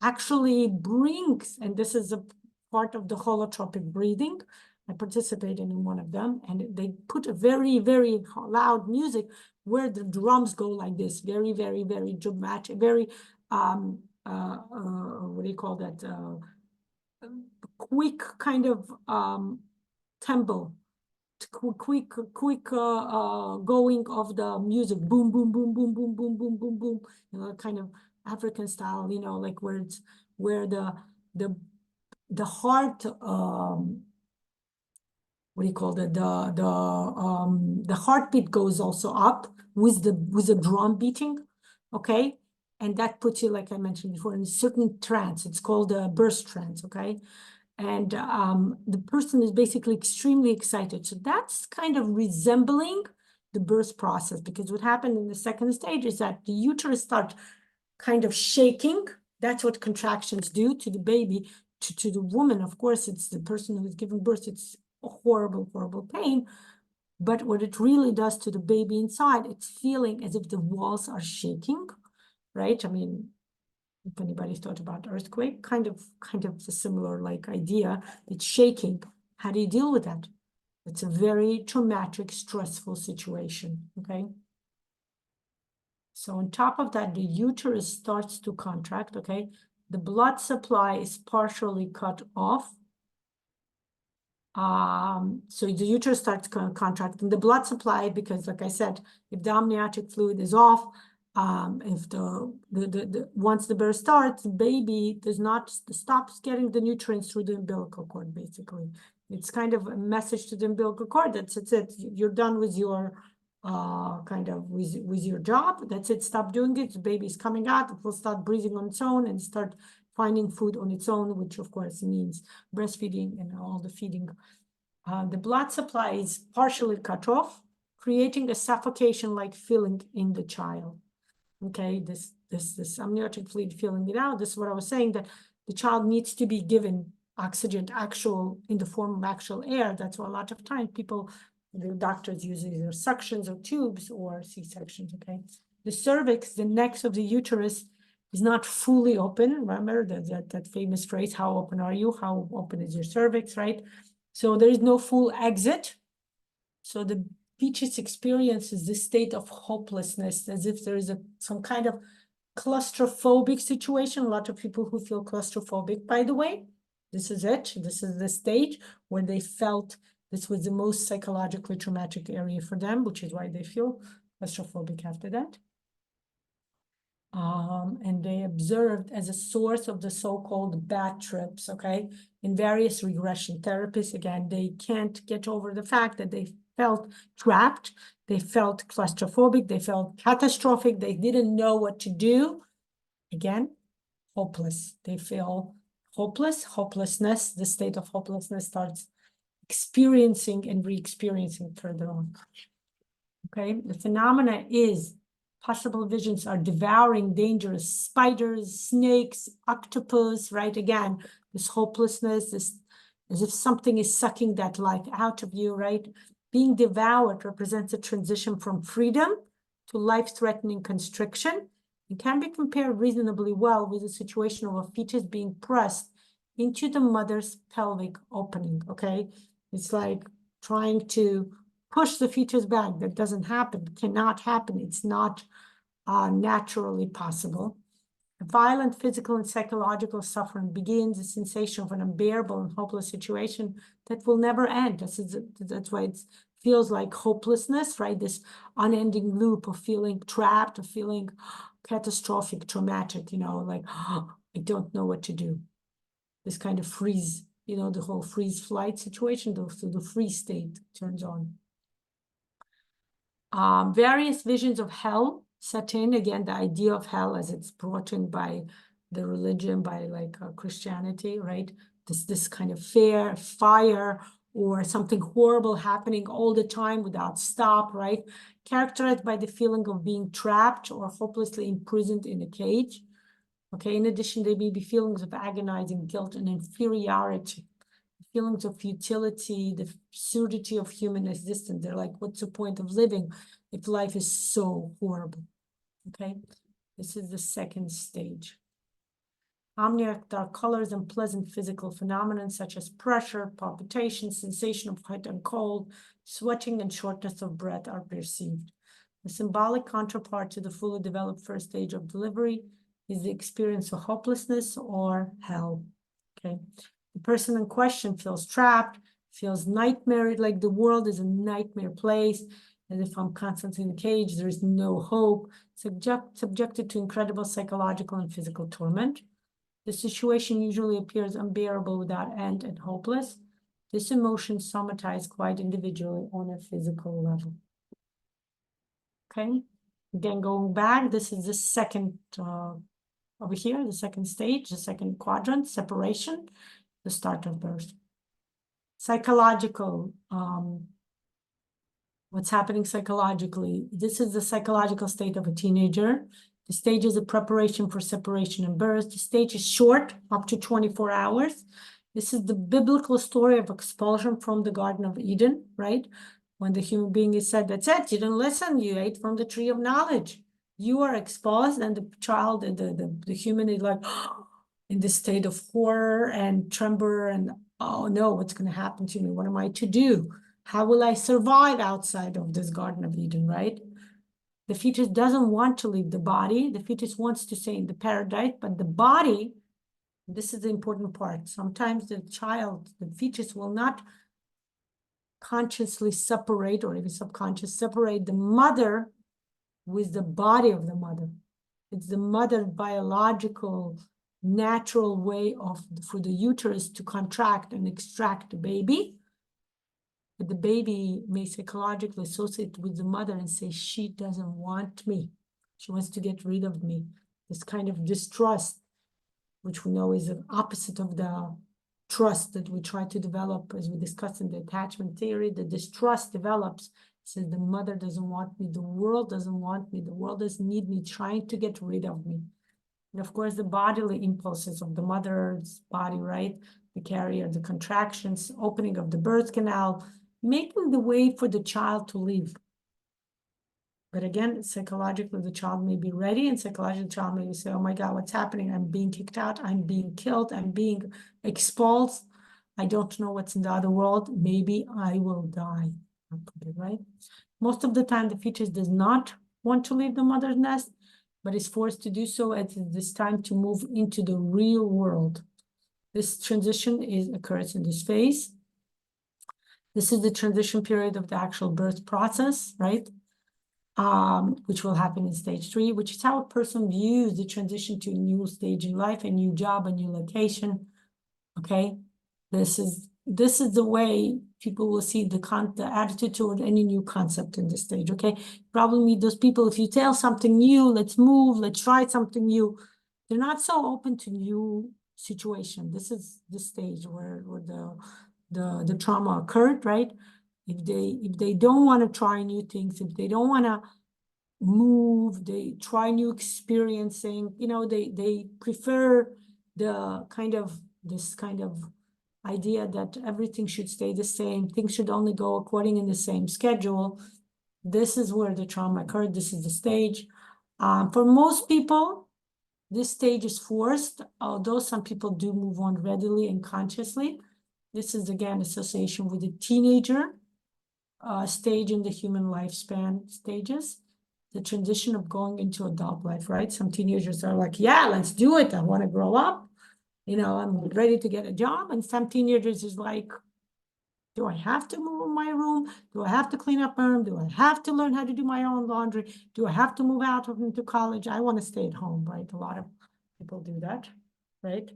actually brings, and this is a part of the holotropic breathing. I participated in one of them, and they put a very, very loud music where the drums go like this, very, very, very dramatic, very, what do you call that? Quick kind of tempo. quick going of the music, boom, boom, boom, boom, boom, boom, boom, boom, boom, you know, kind of African style, you know, like where it's where the heart what do you call it, the heartbeat goes also up with the drum beating, okay, and that puts you, like I mentioned before, in a certain trance. It's called a burst trance, okay. And the person is basically extremely excited. So that's kind of resembling the birth process, because what happened in the second stage is that the uterus starts kind of shaking. That's what contractions do to the baby. To the woman, of course, it's the person who's giving birth. It's a horrible, horrible pain. But what it really does to the baby inside, it's feeling as if the walls are shaking, right? I mean, if anybody thought about earthquake, kind of a similar like idea. It's shaking. How do you deal with that? It's a very traumatic, stressful situation, okay? So on top of that, the uterus starts to contract, okay? The blood supply is partially cut off. So the uterus starts contracting. The blood supply, because like I said, if the amniotic fluid is off, if once the birth starts, the baby stops getting the nutrients through the umbilical cord, basically. It's kind of a message to the umbilical cord. That's it. You're done with your with your job. That's it. Stop doing it. The baby's coming out. It will start breathing on its own and start finding food on its own, which of course means breastfeeding and all the feeding. The blood supply is partially cut off, creating a suffocation-like feeling in the child. Okay, this amniotic fluid filling it out. This is what I was saying, that the child needs to be given oxygen, in the form of actual air. That's why a lot of times the doctors use either suctions or tubes or C-sections, okay? The cervix, the neck of the uterus, is not fully open. Remember that famous phrase, how open are you? How open is your cervix, right? So there is no full exit. So the fetus experiences this state of hopelessness, as if there is some kind of claustrophobic situation. A lot of people who feel claustrophobic, by the way, this is it. This is the stage where they felt this was the most psychologically traumatic area for them, which is why they feel claustrophobic after that. And they observed as a source of the so-called bad trips, okay? In various regression therapies, again, they can't get over the fact that they felt trapped, they felt claustrophobic, they felt catastrophic, they didn't know what to do. Again, hopeless. They feel hopeless, hopelessness. The state of hopelessness starts experiencing and re-experiencing further on. Okay, the phenomena is possible visions are devouring dangerous spiders, snakes, octopus, right? Again, this hopelessness, this as if something is sucking that life out of you, right? Being devoured represents a transition from freedom to life-threatening constriction. It can be compared reasonably well with the situation of a fetus being pressed into the mother's pelvic opening, okay? It's like trying to push the fetus back. That doesn't happen, cannot happen. It's not naturally possible. A violent physical and psychological suffering begins, a sensation of an unbearable and hopeless situation that will never end. That's why it feels like hopelessness, right? This unending loop of feeling trapped, of feeling catastrophic, traumatic, you know, like, I don't know what to do. This kind of freeze, you know, the whole freeze flight situation, so the freeze state turns on. Various visions of hell set in. Again, the idea of hell as it's brought in by the religion, by like Christianity, right? This kind of fire, or something horrible happening all the time without stop, right? Characterized by the feeling of being trapped or hopelessly imprisoned in a cage. Okay, in addition, there may be feelings of agonizing guilt and inferiority, feelings of futility, the absurdity of human existence. They're like, what's the point of living if life is so horrible? Okay, this is the second stage. Amniotic dark colors and pleasant physical phenomena such as pressure, palpitation, sensation of hot and cold, sweating, and shortness of breath are perceived. The symbolic counterpart to the fully developed first stage of delivery is the experience of hopelessness or hell. Okay. The person in question feels trapped, feels nightmare, like the world is a nightmare place, as if I'm constantly in a cage, there is no hope, subjected to incredible psychological and physical torment. The situation usually appears unbearable without end and hopeless. This emotion somatized quite individually on a physical level. Okay, again, going back, this is the second, over here, the second stage, the second quadrant, separation, the start of birth. Psychological, what's happening psychologically. This is the psychological state of a teenager. The stage is a preparation for separation and birth. The stage is short, up to 24 hours. This is the biblical story of expulsion from the Garden of Eden, right? When the human being is said, that's it, you didn't listen, you ate from the tree of knowledge. You are exposed, and the child, the human is like, in this state of horror and tremor and, oh no, what's going to happen to me? What am I to do? How will I survive outside of this Garden of Eden, right? The fetus doesn't want to leave the body. The fetus wants to stay in the paradise, but the body, this is the important part. Sometimes the child, the fetus will not consciously separate, or even subconscious, separate the mother with the body of the mother. It's the mother's biological, natural way for the uterus to contract and extract the baby. But the baby may psychologically associate with the mother and say, she doesn't want me. She wants to get rid of me. This kind of distrust, which we know is the opposite of the trust that we try to develop, as we discussed in the attachment theory. The distrust develops, says the mother doesn't want me, the world doesn't want me, the world doesn't need me, trying to get rid of me. And of course, the bodily impulses of the mother's body, right? The carrier, the contractions, opening of the birth canal, making the way for the child to leave. But again, psychologically, the child may be ready, and psychologically, the child may say, oh my God, what's happening? I'm being kicked out, I'm being killed, I'm being expelled. I don't know what's in the other world. Maybe I will die, right? Most of the time, the fetus does not want to leave the mother's nest, but is forced to do so at this time to move into the real world. This transition occurs in this phase. This is the transition period of the actual birth process, right? Which will happen in stage 3, which is how a person views the transition to a new stage in life, a new job, a new location. Okay, this is the way people will see the attitude toward any new concept in this stage. Okay, probably meet those people, if you tell something new, let's move, let's try something new, they're not so open to new situation. This is the stage where the trauma occurred, right? If they don't want to try new things, if they don't want to move, they try new experiencing, they prefer this kind of idea that everything should stay the same, things should only go according in the same schedule. This is where the trauma occurred. This is the stage. For most people, this stage is forced, although some people do move on readily and consciously. This is, again, association with the teenager stage in the human lifespan stages, the transition of going into adult life, right? Some teenagers are like, yeah, let's do it. I want to grow up. I'm ready to get a job. And some teenagers is like, do I have to move my room? Do I have to clean up my room? Do I have to learn how to do my own laundry? Do I have to move out into college? I want to stay at home, right? A lot of people do that, right?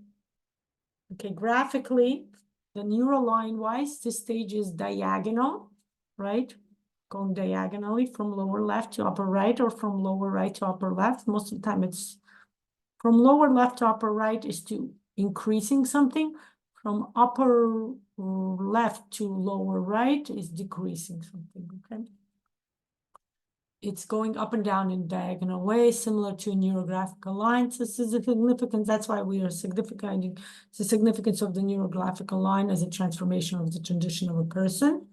Okay, graphically, the neural line-wise, this stage is diagonal, right? Going diagonally from lower left to upper right, or from lower right to upper left. Most of the time it's from lower left to upper right is to increasing something. From upper left to lower right is decreasing something, okay? It's going up and down in diagonal way, similar to neurographical lines. This is a significance. That's why we are significant. The significance of the neurographical line as a transformation of the transition of a person.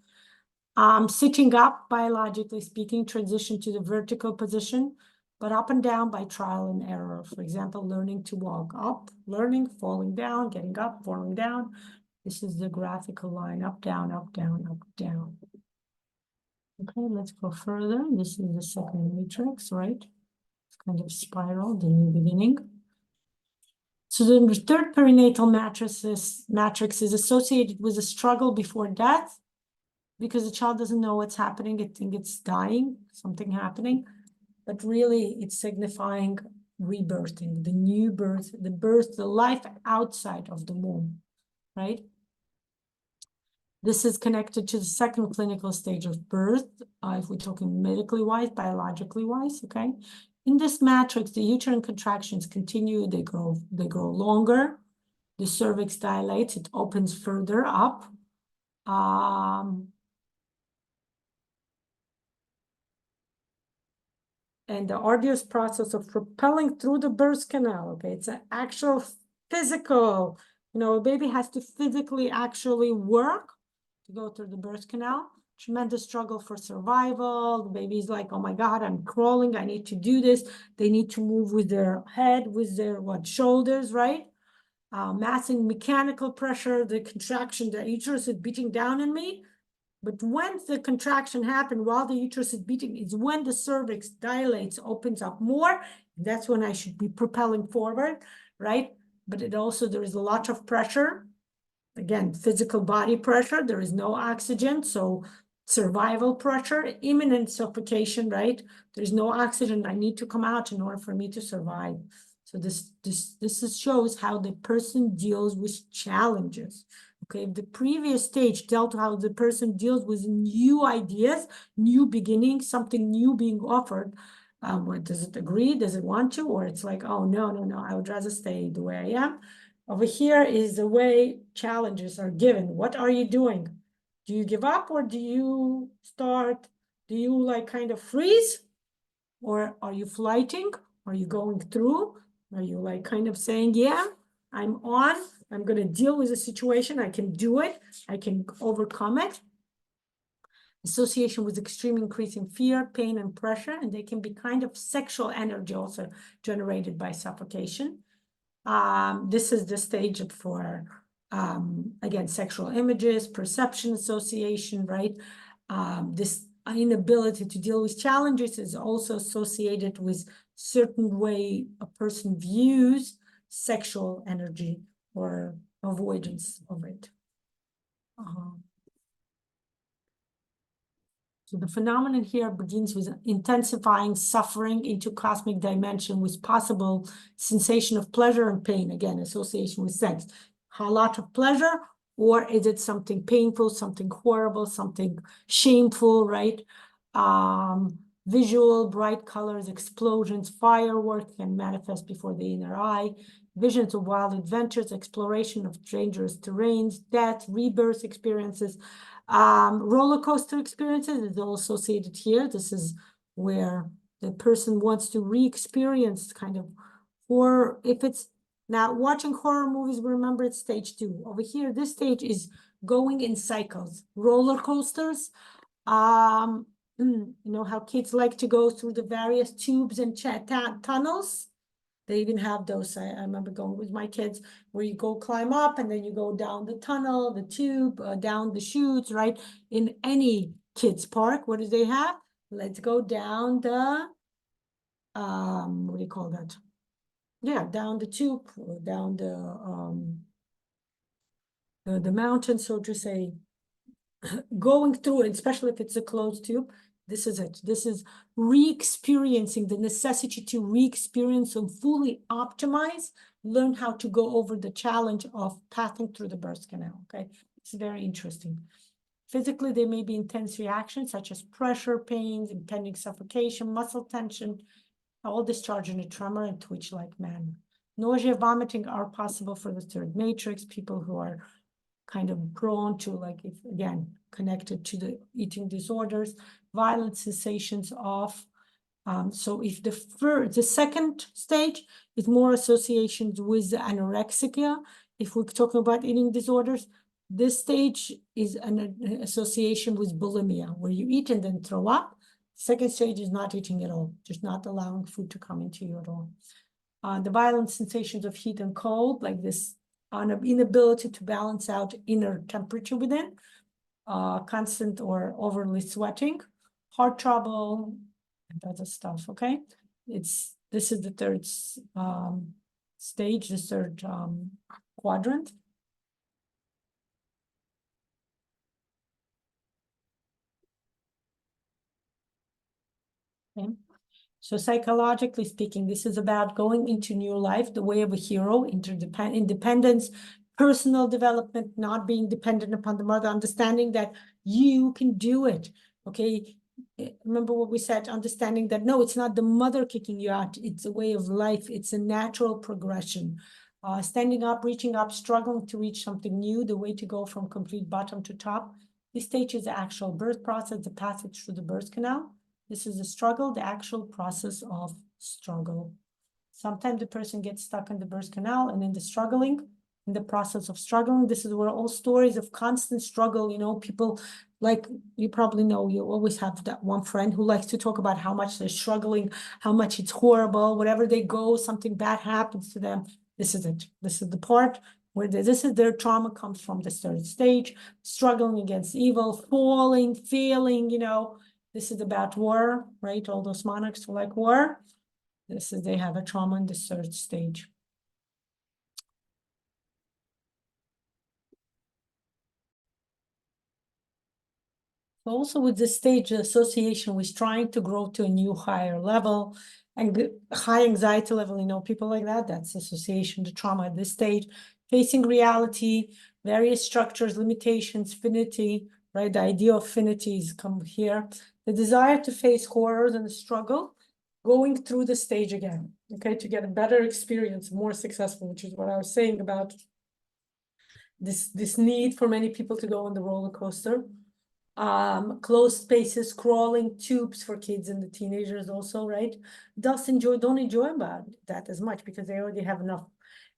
Sitting up, biologically speaking, transition to the vertical position, but up and down by trial and error. For example, learning to walk up, learning, falling down, getting up, falling down. This is the graphical line, up, down, up, down, up, down. Okay, let's go further. This is the second matrix, right? It's kind of spiral, the new beginning. So the third perinatal matrix is associated with a struggle before death, because the child doesn't know what's happening. It thinks it's dying, something happening, but really it's signifying rebirthing, the new birth, the life outside of the womb, right? This is connected to the second clinical stage of birth, if we're talking medically wise, biologically wise, okay? In this matrix, the uterine contractions continue, they grow longer, the cervix dilates, it opens further up. And the arduous process of propelling through the birth canal, okay, it's an actual physical, a baby has to physically actually work to go through the birth canal. Tremendous struggle for survival. The baby's like, oh my God, I'm crawling, I need to do this. They need to move with their head, with their shoulders, right? Massing mechanical pressure, the contraction, the uterus is beating down on me. But when the contraction happens while the uterus is beating, is when the cervix dilates, opens up more. That's when I should be propelling forward, right? But it also, there is a lot of pressure. Again, physical body pressure. There is no oxygen. So survival pressure, imminent suffocation, right? There's no oxygen. I need to come out in order for me to survive. So this shows how the person deals with challenges. Okay, the previous stage dealt how the person deals with new ideas, new beginnings, something new being offered. What does it agree? Does it want to? Or it's like, oh, no, I would rather stay the way I am. Over here is the way challenges are given. What are you doing? Do you give up, or do you start? Do you kind of freeze? Or are you flighting? Are you going through? Are you kind of saying, yeah, I'm on, I'm going to deal with the situation, I can do it, I can overcome it? Association with extreme increasing fear, pain, and pressure, and they can be kind of sexual energy also generated by suffocation. This is the stage for, again, sexual images, perception association, right? This inability to deal with challenges is also associated with certain way a person views sexual energy or avoidance of it. So the phenomenon here begins with intensifying suffering into cosmic dimension with possible sensation of pleasure and pain, again, association with sex. A lot of pleasure, or is it something painful, something horrible, something shameful, right? Visual, bright colors, explosions, fireworks can manifest before the inner eye. Visions of wild adventures, exploration of dangerous terrains, death, rebirth experiences. Roller coaster experiences is all associated here. This is where the person wants to re-experience kind of, or if it's now watching horror movies, remember it's stage 2. Over here, this stage is going in cycles, roller coasters. You know how kids like to go through the various tubes and tunnels? They even have those. I remember going with my kids where you go climb up and then you go down the tunnel, the tube, down the chutes, right? In any kids park, what do they have? Let's go down the, what do you call that? Yeah, down the tube, down the mountain, so to say, going through it, especially if it's a closed tube. This is it. This is re-experiencing the necessity to re-experience and fully optimize, learn how to go over the challenge of passing through the birth canal, okay? It's very interesting. Physically, there may be intense reactions such as pressure, pains, impending suffocation, muscle tension, all discharge in a tremor and twitch-like manner. Nausea, vomiting are possible for the third matrix, people who are kind of prone to, if again, connected to the eating disorders, violent sensations of, so if the second stage is more associations with anorexia, if we're talking about eating disorders, this stage is an association with bulimia, where you eat and then throw up. Second stage is not eating at all, just not allowing food to come into you at all. The violent sensations of heat and cold, like this inability to balance out inner temperature within, constant or overly sweating, heart trouble, and other stuff, okay? This is the third stage, the third quadrant. Okay. So psychologically speaking, this is about going into new life, the way of a hero, independence, personal development, not being dependent upon the mother, understanding that you can do it. Okay. Remember what we said, understanding that no, it's not the mother kicking you out. It's a way of life. It's a natural progression. Standing up, reaching up, struggling to reach something new, the way to go from complete bottom to top. This stage is the actual birth process, the passage through the birth canal. This is the struggle, the actual process of struggle. Sometimes the person gets stuck in the birth canal, and in the struggling, in the process of struggling, this is where all stories of constant struggle, you know, people like, you probably know, you always have that one friend who likes to talk about how much they're struggling, how much it's horrible, wherever they go, something bad happens to them. This is it. This is the part where this is their trauma comes from the third stage, struggling against evil, falling, failing, you know. This is about war, right? All those monarchs who like war. This is, they have a trauma in the third stage. Also with this stage, the association with trying to grow to a new higher level and high anxiety level, you know, people like that, that's association to trauma at this stage. Facing reality, various structures, limitations, finity, right? The idea of finities come here. The desire to face horrors and the struggle, going through the stage again, okay, to get a better experience, more successful, which is what I was saying about this need for many people to go on the roller coaster. Closed spaces, crawling tubes for kids and the teenagers also, right? Don't enjoy about that as much because they already have enough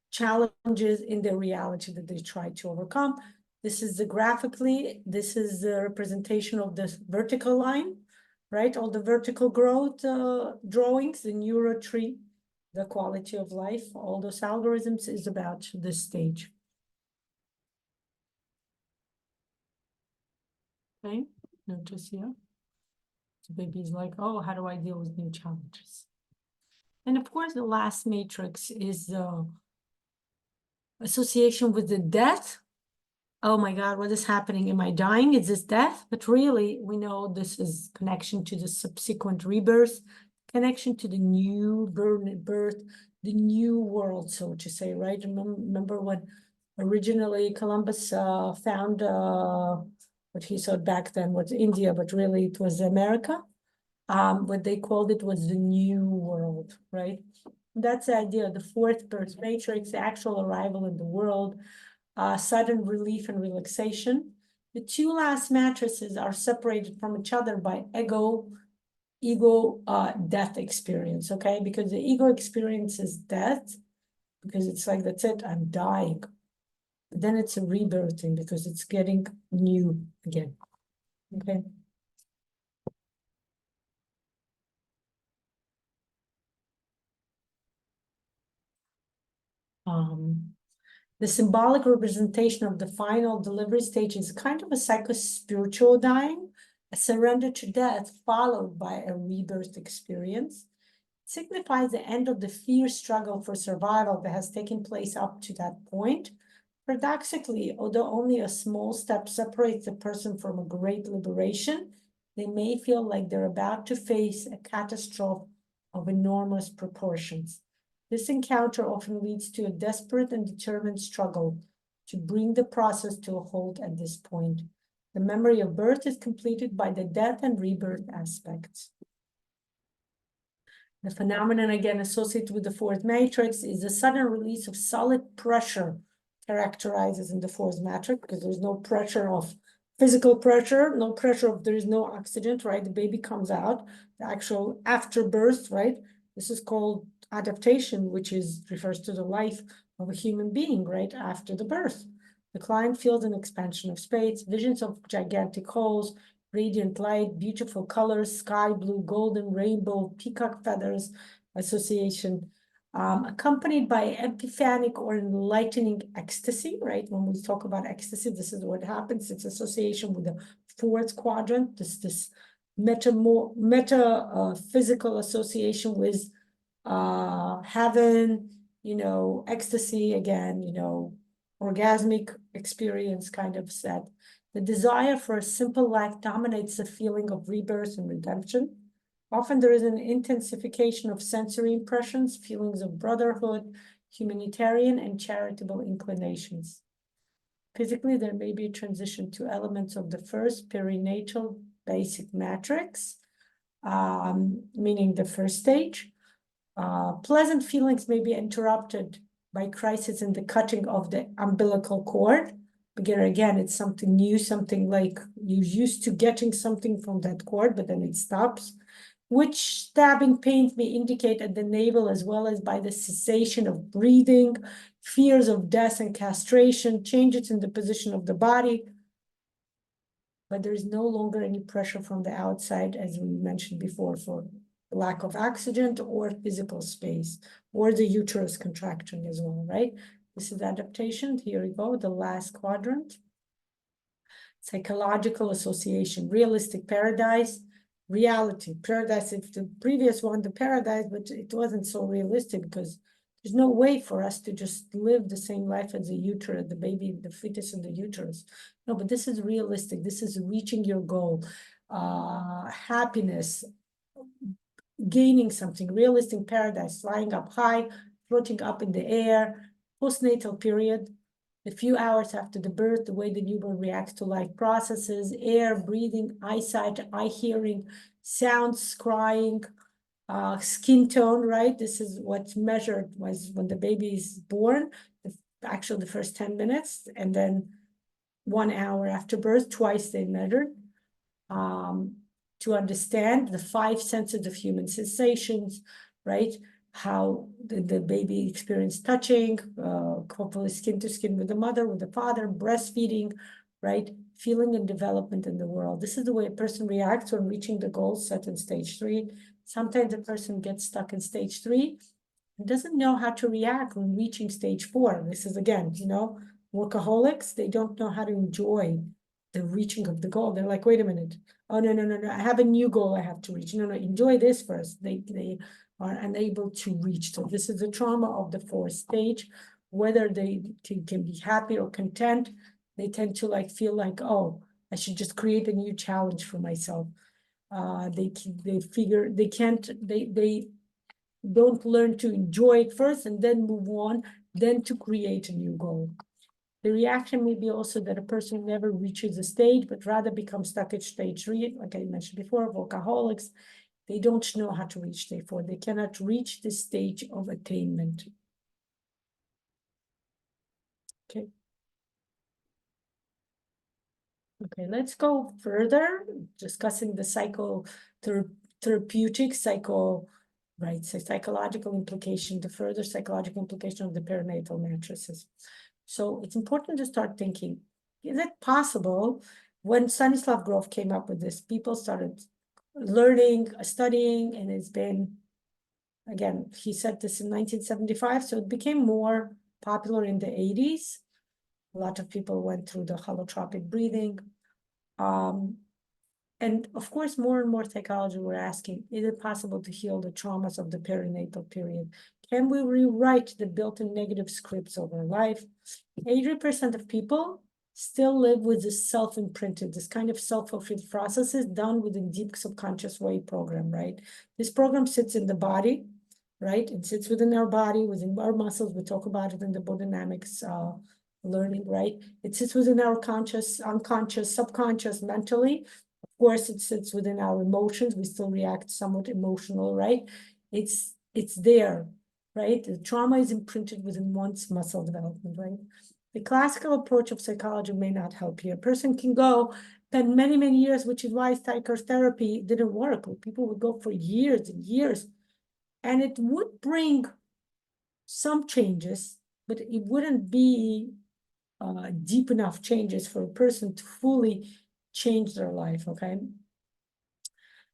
challenges in their reality that they try to overcome. This is this is the representation of this vertical line, right? All the vertical growth drawings, the neuro tree, the quality of life, all those algorithms is about this stage. Okay, notice here. The baby's like, oh, how do I deal with new challenges? And of course, the last matrix is association with the death. Oh my God, what is happening? Am I dying? Is this death? But really, we know this is connection to the subsequent rebirth, connection to the new birth, the new world, so to say, right? Remember when originally Columbus found what he thought back then was India, but really it was America. What they called it was the new world, right? That's the idea, the fourth birth matrix, the actual arrival in the world, sudden relief and relaxation. The two last matrices are separated from each other by ego death experience, okay? Because the ego experiences death, because it's like, that's it, I'm dying. But then it's a rebirthing because it's getting new again, okay? The symbolic representation of the final delivery stage is kind of a psycho-spiritual dying, a surrender to death followed by a rebirth experience. It signifies the end of the fierce struggle for survival that has taken place up to that point. Paradoxically, although only a small step separates the person from a great liberation, they may feel like they're about to face a catastrophe of enormous proportions. This encounter often leads to a desperate and determined struggle to bring the process to a halt at this point. The memory of birth is completed by the death and rebirth aspects. The phenomenon, again, associated with the fourth matrix is the sudden release of solid pressure characterizes in the fourth matrix because there's no pressure of physical pressure, no pressure of there is no oxygen, right? The baby comes out, the actual after birth, right? This is called adaptation, which refers to the life of a human being, right? After the birth. The client feels an expansion of space, visions of gigantic holes, radiant light, beautiful colors, sky blue, golden, rainbow, peacock feathers, association, accompanied by epiphanic or enlightening ecstasy, right? When we talk about ecstasy, this is what happens. It's association with the fourth quadrant, this physical association with heaven, ecstasy again, orgasmic experience kind of set. The desire for a simple life dominates the feeling of rebirth and redemption. Often there is an intensification of sensory impressions, feelings of brotherhood, humanitarian and charitable inclinations. Physically, there may be a transition to elements of the first perinatal basic matrix, meaning the first stage. Pleasant feelings may be interrupted by crisis in the cutting of the umbilical cord. Again, it's something new, something like you're used to getting something from that cord, but then it stops, which stabbing pains may indicate at the navel, as well as by the cessation of breathing, fears of death and castration, changes in the position of the body, but there is no longer any pressure from the outside, as we mentioned before, for lack of oxygen or physical space, or the uterus contracting as well, right? This is adaptation. Here we go, the last quadrant. Psychological association, realistic paradise, reality. Paradise, if the previous one, the paradise, but it wasn't so realistic because there's no way for us to just live the same life as the uterus, the baby, the fetus in the uterus. No, but this is realistic. This is reaching your goal, happiness, gaining something, realistic paradise, flying up high, floating up in the air, postnatal period, a few hours after the birth, the way the newborn reacts to life processes, air, breathing, eyesight, eye hearing, sounds, crying, skin tone, right? This is what's measured was when the baby is born, actually the first 10 minutes, and then 1 hour after birth, twice they measured. To understand the 5 senses of human sensations, right? How the baby experienced touching, hopefully skin to skin with the mother, with the father, breastfeeding, right? Feeling and development in the world. This is the way a person reacts when reaching the goals set in stage 3. Sometimes a person gets stuck in stage 3 and doesn't know how to react when reaching stage 4. This is again, workaholics, they don't know how to enjoy the reaching of the goal. They're like, wait a minute. Oh, no. I have a new goal I have to reach. No, enjoy this first. They are unable to reach. So this is the trauma of the 4th stage. Whether they can be happy or content, they tend to feel like, oh, I should just create a new challenge for myself. They figure they don't learn to enjoy it first and then move on, then to create a new goal. The reaction may be also that a person never reaches a stage, but rather becomes stuck at stage 3, like I mentioned before, workaholics. They don't know how to reach stage 4. They cannot reach this stage of attainment. Okay. Okay, let's go further, discussing the psychotherapeutic, psychological implication, the further psychological implication of the perinatal matrices. So it's important to start thinking, is it possible? When Stanislav Grof came up with this, people started learning, studying, and it's been, again, he said this in 1975, so it became more popular in the 80s. A lot of people went through the holotropic breathing. And of course, more and more psychologists were asking, is it possible to heal the traumas of the perinatal period? Can we rewrite the built-in negative scripts of our life? 80% of people still live with this self-imprinted, this kind of self-fulfilled processes done within deep subconscious way program, right? This program sits in the body, right? It sits within our body, within our muscles. We talk about it in the bodydynamics learning, right? It sits within our conscious, unconscious, subconscious, mentally. Of course, it sits within our emotions. We still react somewhat emotional, right? It's there, right? The trauma is imprinted within one's muscle development, right? The classical approach of psychology may not help here. A person can go, spend many, many years, which is why psychotherapy didn't work. People would go for years and years, and it would bring some changes, but it wouldn't be deep enough changes for a person to fully change their life, okay?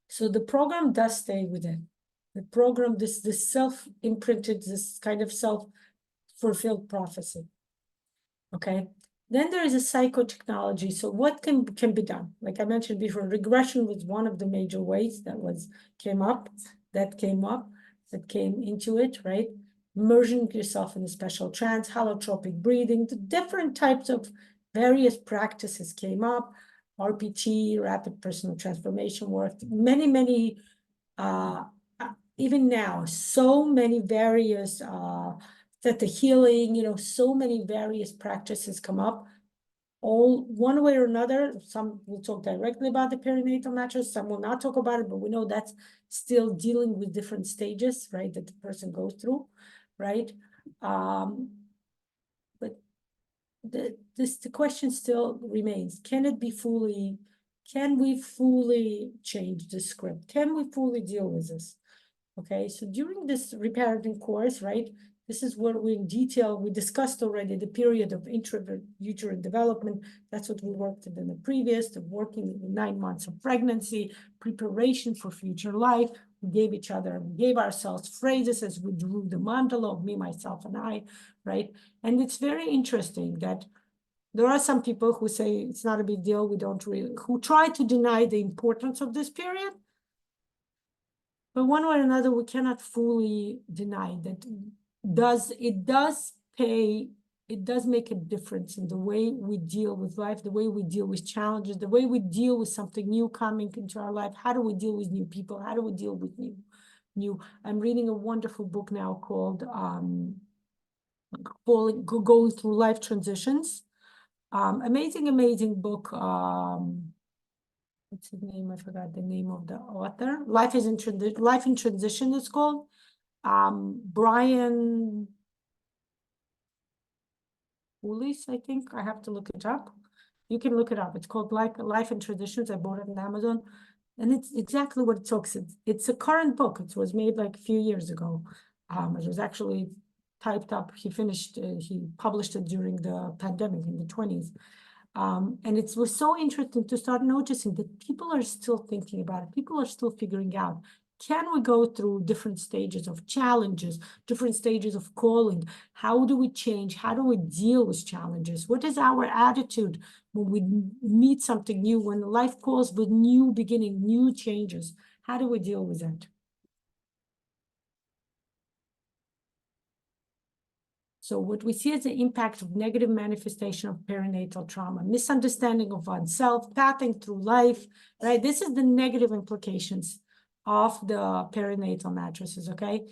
So the program does stay within. The program, this self-imprinted, this kind of self-fulfilled prophecy, okay? Then there is a psychotechnology. So what can be done? Like I mentioned before, regression was one of the major ways that came into it, right? immersing yourself in a special trance, holotropic breathing, the different types of various practices came up, RPT, rapid personal transformation work, many, even now, so many various, theta healing, so many various practices come up, all one way or another. Some will talk directly about the perinatal mattress, some will not talk about it, but we know that's still dealing with different stages, right, that the person goes through, right? But the question still remains, can we fully change the script? Can we fully deal with this? Okay, so during this reparenting course, right, this is where we discussed already the period of intrauterine development. That's what we worked in the previous, the working 9 months of pregnancy, preparation for future life. We gave ourselves phrases as we drew the mandala of me, myself, and I, right? And it's very interesting that there are some people who say it's not a big deal, who try to deny the importance of this period. But one way or another, we cannot fully deny that it does make a difference in the way we deal with life, the way we deal with challenges, the way we deal with something new coming into our life. How do we deal with new people? How do we deal with new? I'm reading a wonderful book now called Going Through Life Transitions. Amazing book. What's his name? I forgot the name of the author. Life in Transition is called. Brian Willis, I think. I have to look it up. You can look it up. It's called Life in Transitions. I bought it on Amazon. And it's exactly what it talks. It's a current book. It was made like a few years ago. It was actually typed up. He published it during the pandemic in the 20s. And it was so interesting to start noticing that people are still thinking about it. People are still figuring out, can we go through different stages of challenges, different stages of calling? How do we change? How do we deal with challenges? What is our attitude when we meet something new, when life calls with new beginning, new changes? How do we deal with that? So what we see is the impact of negative manifestation of perinatal trauma, misunderstanding of oneself, pathing through life, right? This is the negative implications of the perinatal matrices, okay?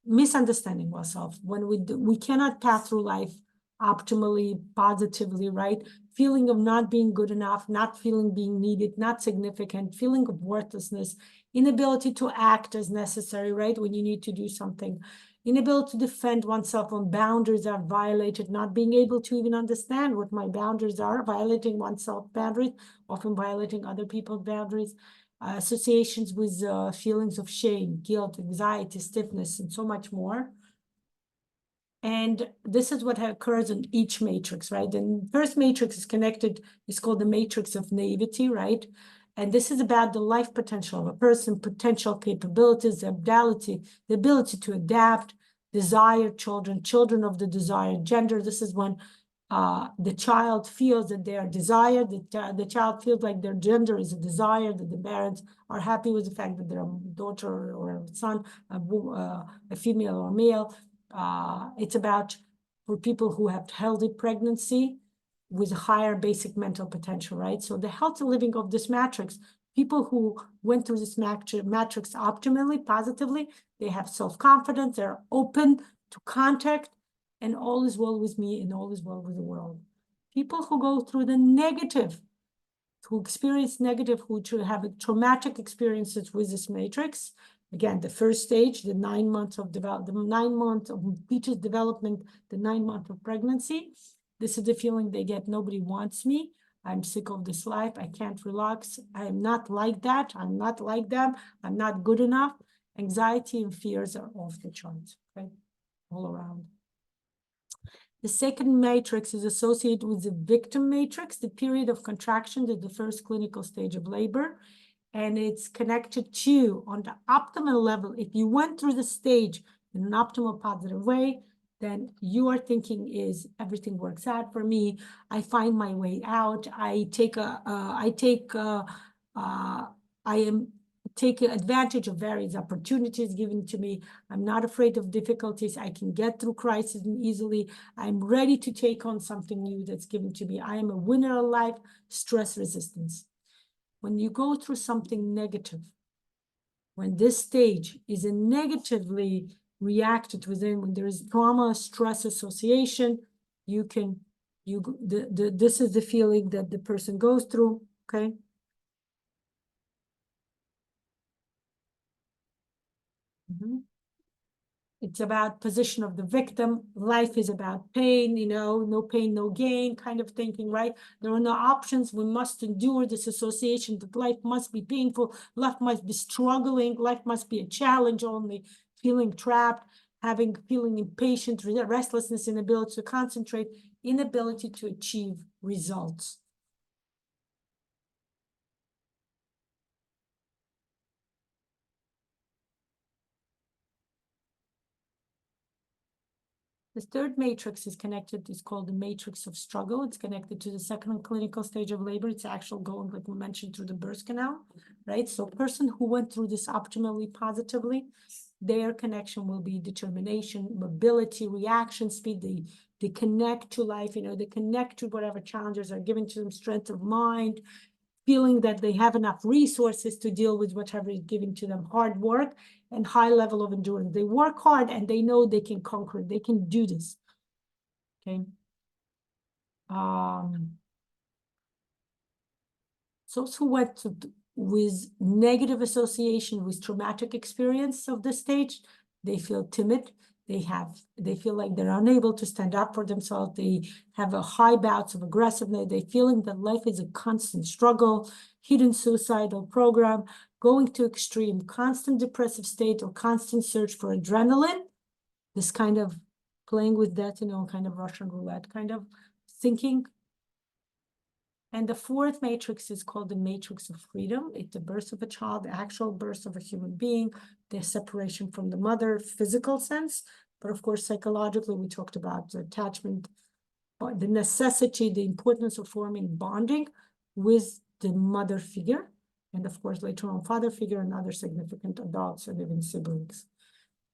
Misunderstanding ourselves when we cannot pass through life optimally, positively, right? Feeling of not being good enough, not feeling being needed, not significant, feeling of worthlessness, inability to act as necessary, right? When you need to do something, inability to defend oneself when boundaries are violated, not being able to even understand what my boundaries are, violating oneself boundaries, often violating other people's boundaries, associations with feelings of shame, guilt, anxiety, stiffness, and so much more. And this is what occurs in each matrix, right? The first matrix is connected, it's called the matrix of naivety, right? And this is about the life potential of a person, potential capabilities, the ability to adapt, desired children of the desired gender. This is when the child feels that they are desired, the child feels like their gender is a desire, that the parents are happy with the fact that they're a daughter or a son, a female or male. It's about for people who have healthy pregnancy with higher basic mental potential, right? So the healthy living of this matrix, people who went through this matrix optimally, positively, they have self-confidence, they're open to contact, and all is well with me and all is well with the world. People who go through the negative, who experience negative, who have traumatic experiences with this matrix, again, the first stage, the 9 months of fetus development, the 9 months of pregnancy, this is the feeling they get. Nobody wants me. I'm sick of this life. I can't relax. I'm not like that. I'm not like them. I'm not good enough. Anxiety and fears are off the charts, okay? All around. The second matrix is associated with the victim matrix, the period of contraction at the first clinical stage of labor. And it's connected to, on the optimal level, if you went through the stage in an optimal positive way, then your thinking is everything works out for me. I find my way out. I am take advantage of various opportunities given to me. I'm not afraid of difficulties. I can get through crisis easily. I'm ready to take on something new that's given to me. I am a winner in life, stress resistance. When you go through something negative, when this stage is a negatively reacted within, when there is trauma, stress association, this is the feeling that the person goes through, okay? It's about position of the victim. Life is about pain, no pain, no gain kind of thinking, right? There are no options. We must endure this association that life must be painful. Life must be struggling. Life must be a challenge only. Feeling trapped, feeling impatient, restlessness, inability to concentrate, inability to achieve results. The third matrix is connected, it's called the matrix of struggle. It's connected to the second clinical stage of labor. It's actually going, like we mentioned, through the birth canal, right? So a person who went through this optimally, positively, their connection will be determination, mobility, reaction speed. They connect to life, they connect to whatever challenges are given to them, strength of mind, feeling that they have enough resources to deal with whatever is given to them, hard work and high level of endurance. They work hard and they know they can conquer it. They can do this, okay? So who went with negative association with traumatic experience of this stage, they feel timid. They feel like they're unable to stand up for themselves. They have a high bouts of aggressiveness. They feeling that life is a constant struggle, hidden suicidal program, going to extreme, constant depressive state or constant search for adrenaline, this kind of playing with death, kind of Russian roulette kind of thinking. And the fourth matrix is called the matrix of freedom. It's the birth of a child, the actual birth of a human being, the separation from the mother, physical sense. But of course, psychologically, we talked about the attachment, the necessity, the importance of forming bonding with the mother figure. And of course, later on, father figure and other significant adults and even siblings.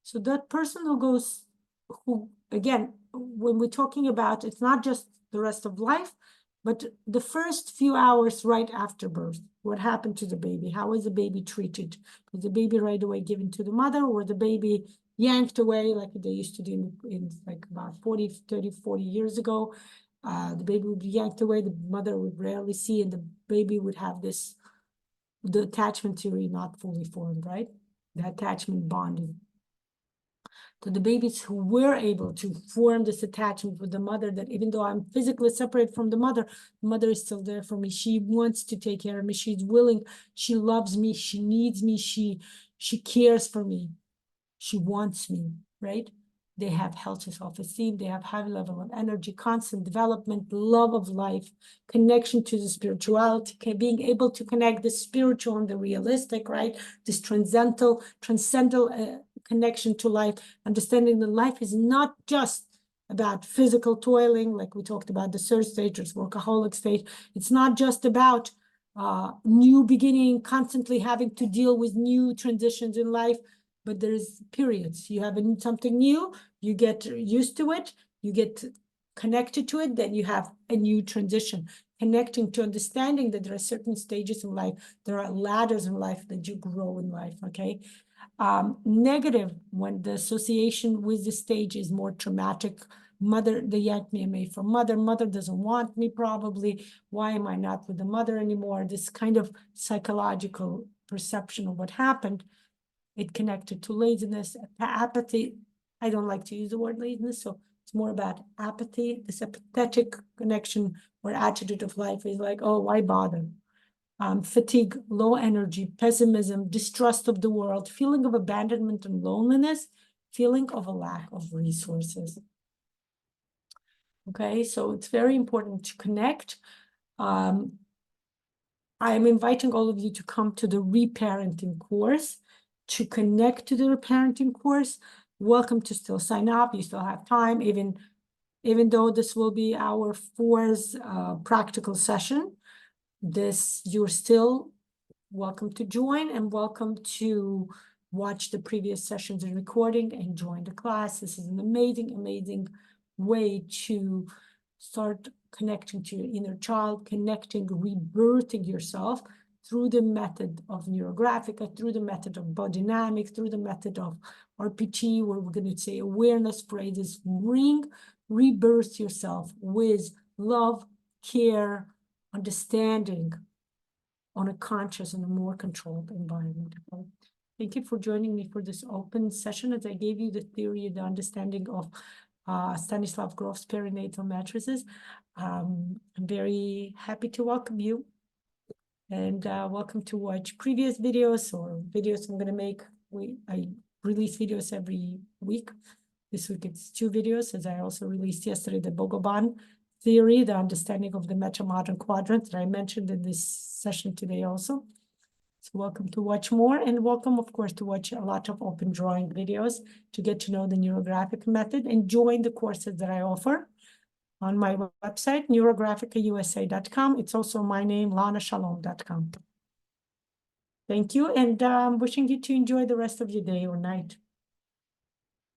So that person who, again, when we're talking about, it's not just the rest of life, but the first few hours right after birth, what happened to the baby? How is the baby treated? Was the baby right away given to the mother, or the baby yanked away like they used to do in like about 40 years ago? The baby would be yanked away, the mother would rarely see, and the baby would have the attachment theory not fully formed, right? The attachment bonding. To the babies who were able to form this attachment with the mother, that even though I'm physically separate from the mother is still there for me. She wants to take care of me. She's willing. She loves me. She needs me. She cares for me. She wants me, right? They have healthy self-esteem. They have high level of energy, constant development, love of life, connection to the spirituality, being able to connect the spiritual and the realistic, right? This transcendental connection to life, understanding that life is not just about physical toiling, like we talked about the third stage or workaholic stage. It's not just about new beginning, constantly having to deal with new transitions in life, but there's periods. You have something new, you get used to it, you get connected to it, then you have a new transition, connecting to understanding that there are certain stages in life, there are ladders in life that you grow in life, okay? Negative, when the association with the stage is more traumatic, mother, they yanked me away from mother doesn't want me probably, why am I not with the mother anymore? This kind of psychological perception of what happened. It connected to laziness, apathy. I don't like to use the word laziness, so it's more about apathy, this apathetic connection or attitude of life is like, oh, why bother? Fatigue, low energy, pessimism, distrust of the world, feeling of abandonment and loneliness, feeling of a lack of resources. Okay, so it's very important to connect. I am inviting all of you to come to the reparenting course, to connect to the reparenting course. Welcome to still sign up. You still have time, even though this will be our fourth practical session. You're still welcome to join and welcome to watch the previous sessions and recording and join the class. This is an amazing, amazing way to start connecting to your inner child, connecting, rebirthing yourself through the method of NeuroGraphica, through the method of body dynamics, through the method of RPT, where we're going to say awareness phrases, rebirth yourself with love, care, understanding on a conscious and a more controlled environment. Thank you for joining me for this open session as I gave you the theory and the understanding of Stanislav Grof's perinatal matrices. I'm very happy to welcome you and welcome to watch previous videos or videos I'm going to make. I release videos every week. This week it's 2 videos, as I also released yesterday the Bogoban theory, the understanding of the meta-modern quadrant that I mentioned in this session today also. So welcome to watch more, and welcome, of course, to watch a lot of open drawing videos to get to know the NeuroGraphic method and join the courses that I offer on my website, NeuroGraphicaUSA.com. It's also my name, LanaShalom.com. Thank you, and wishing you to enjoy the rest of your day or night.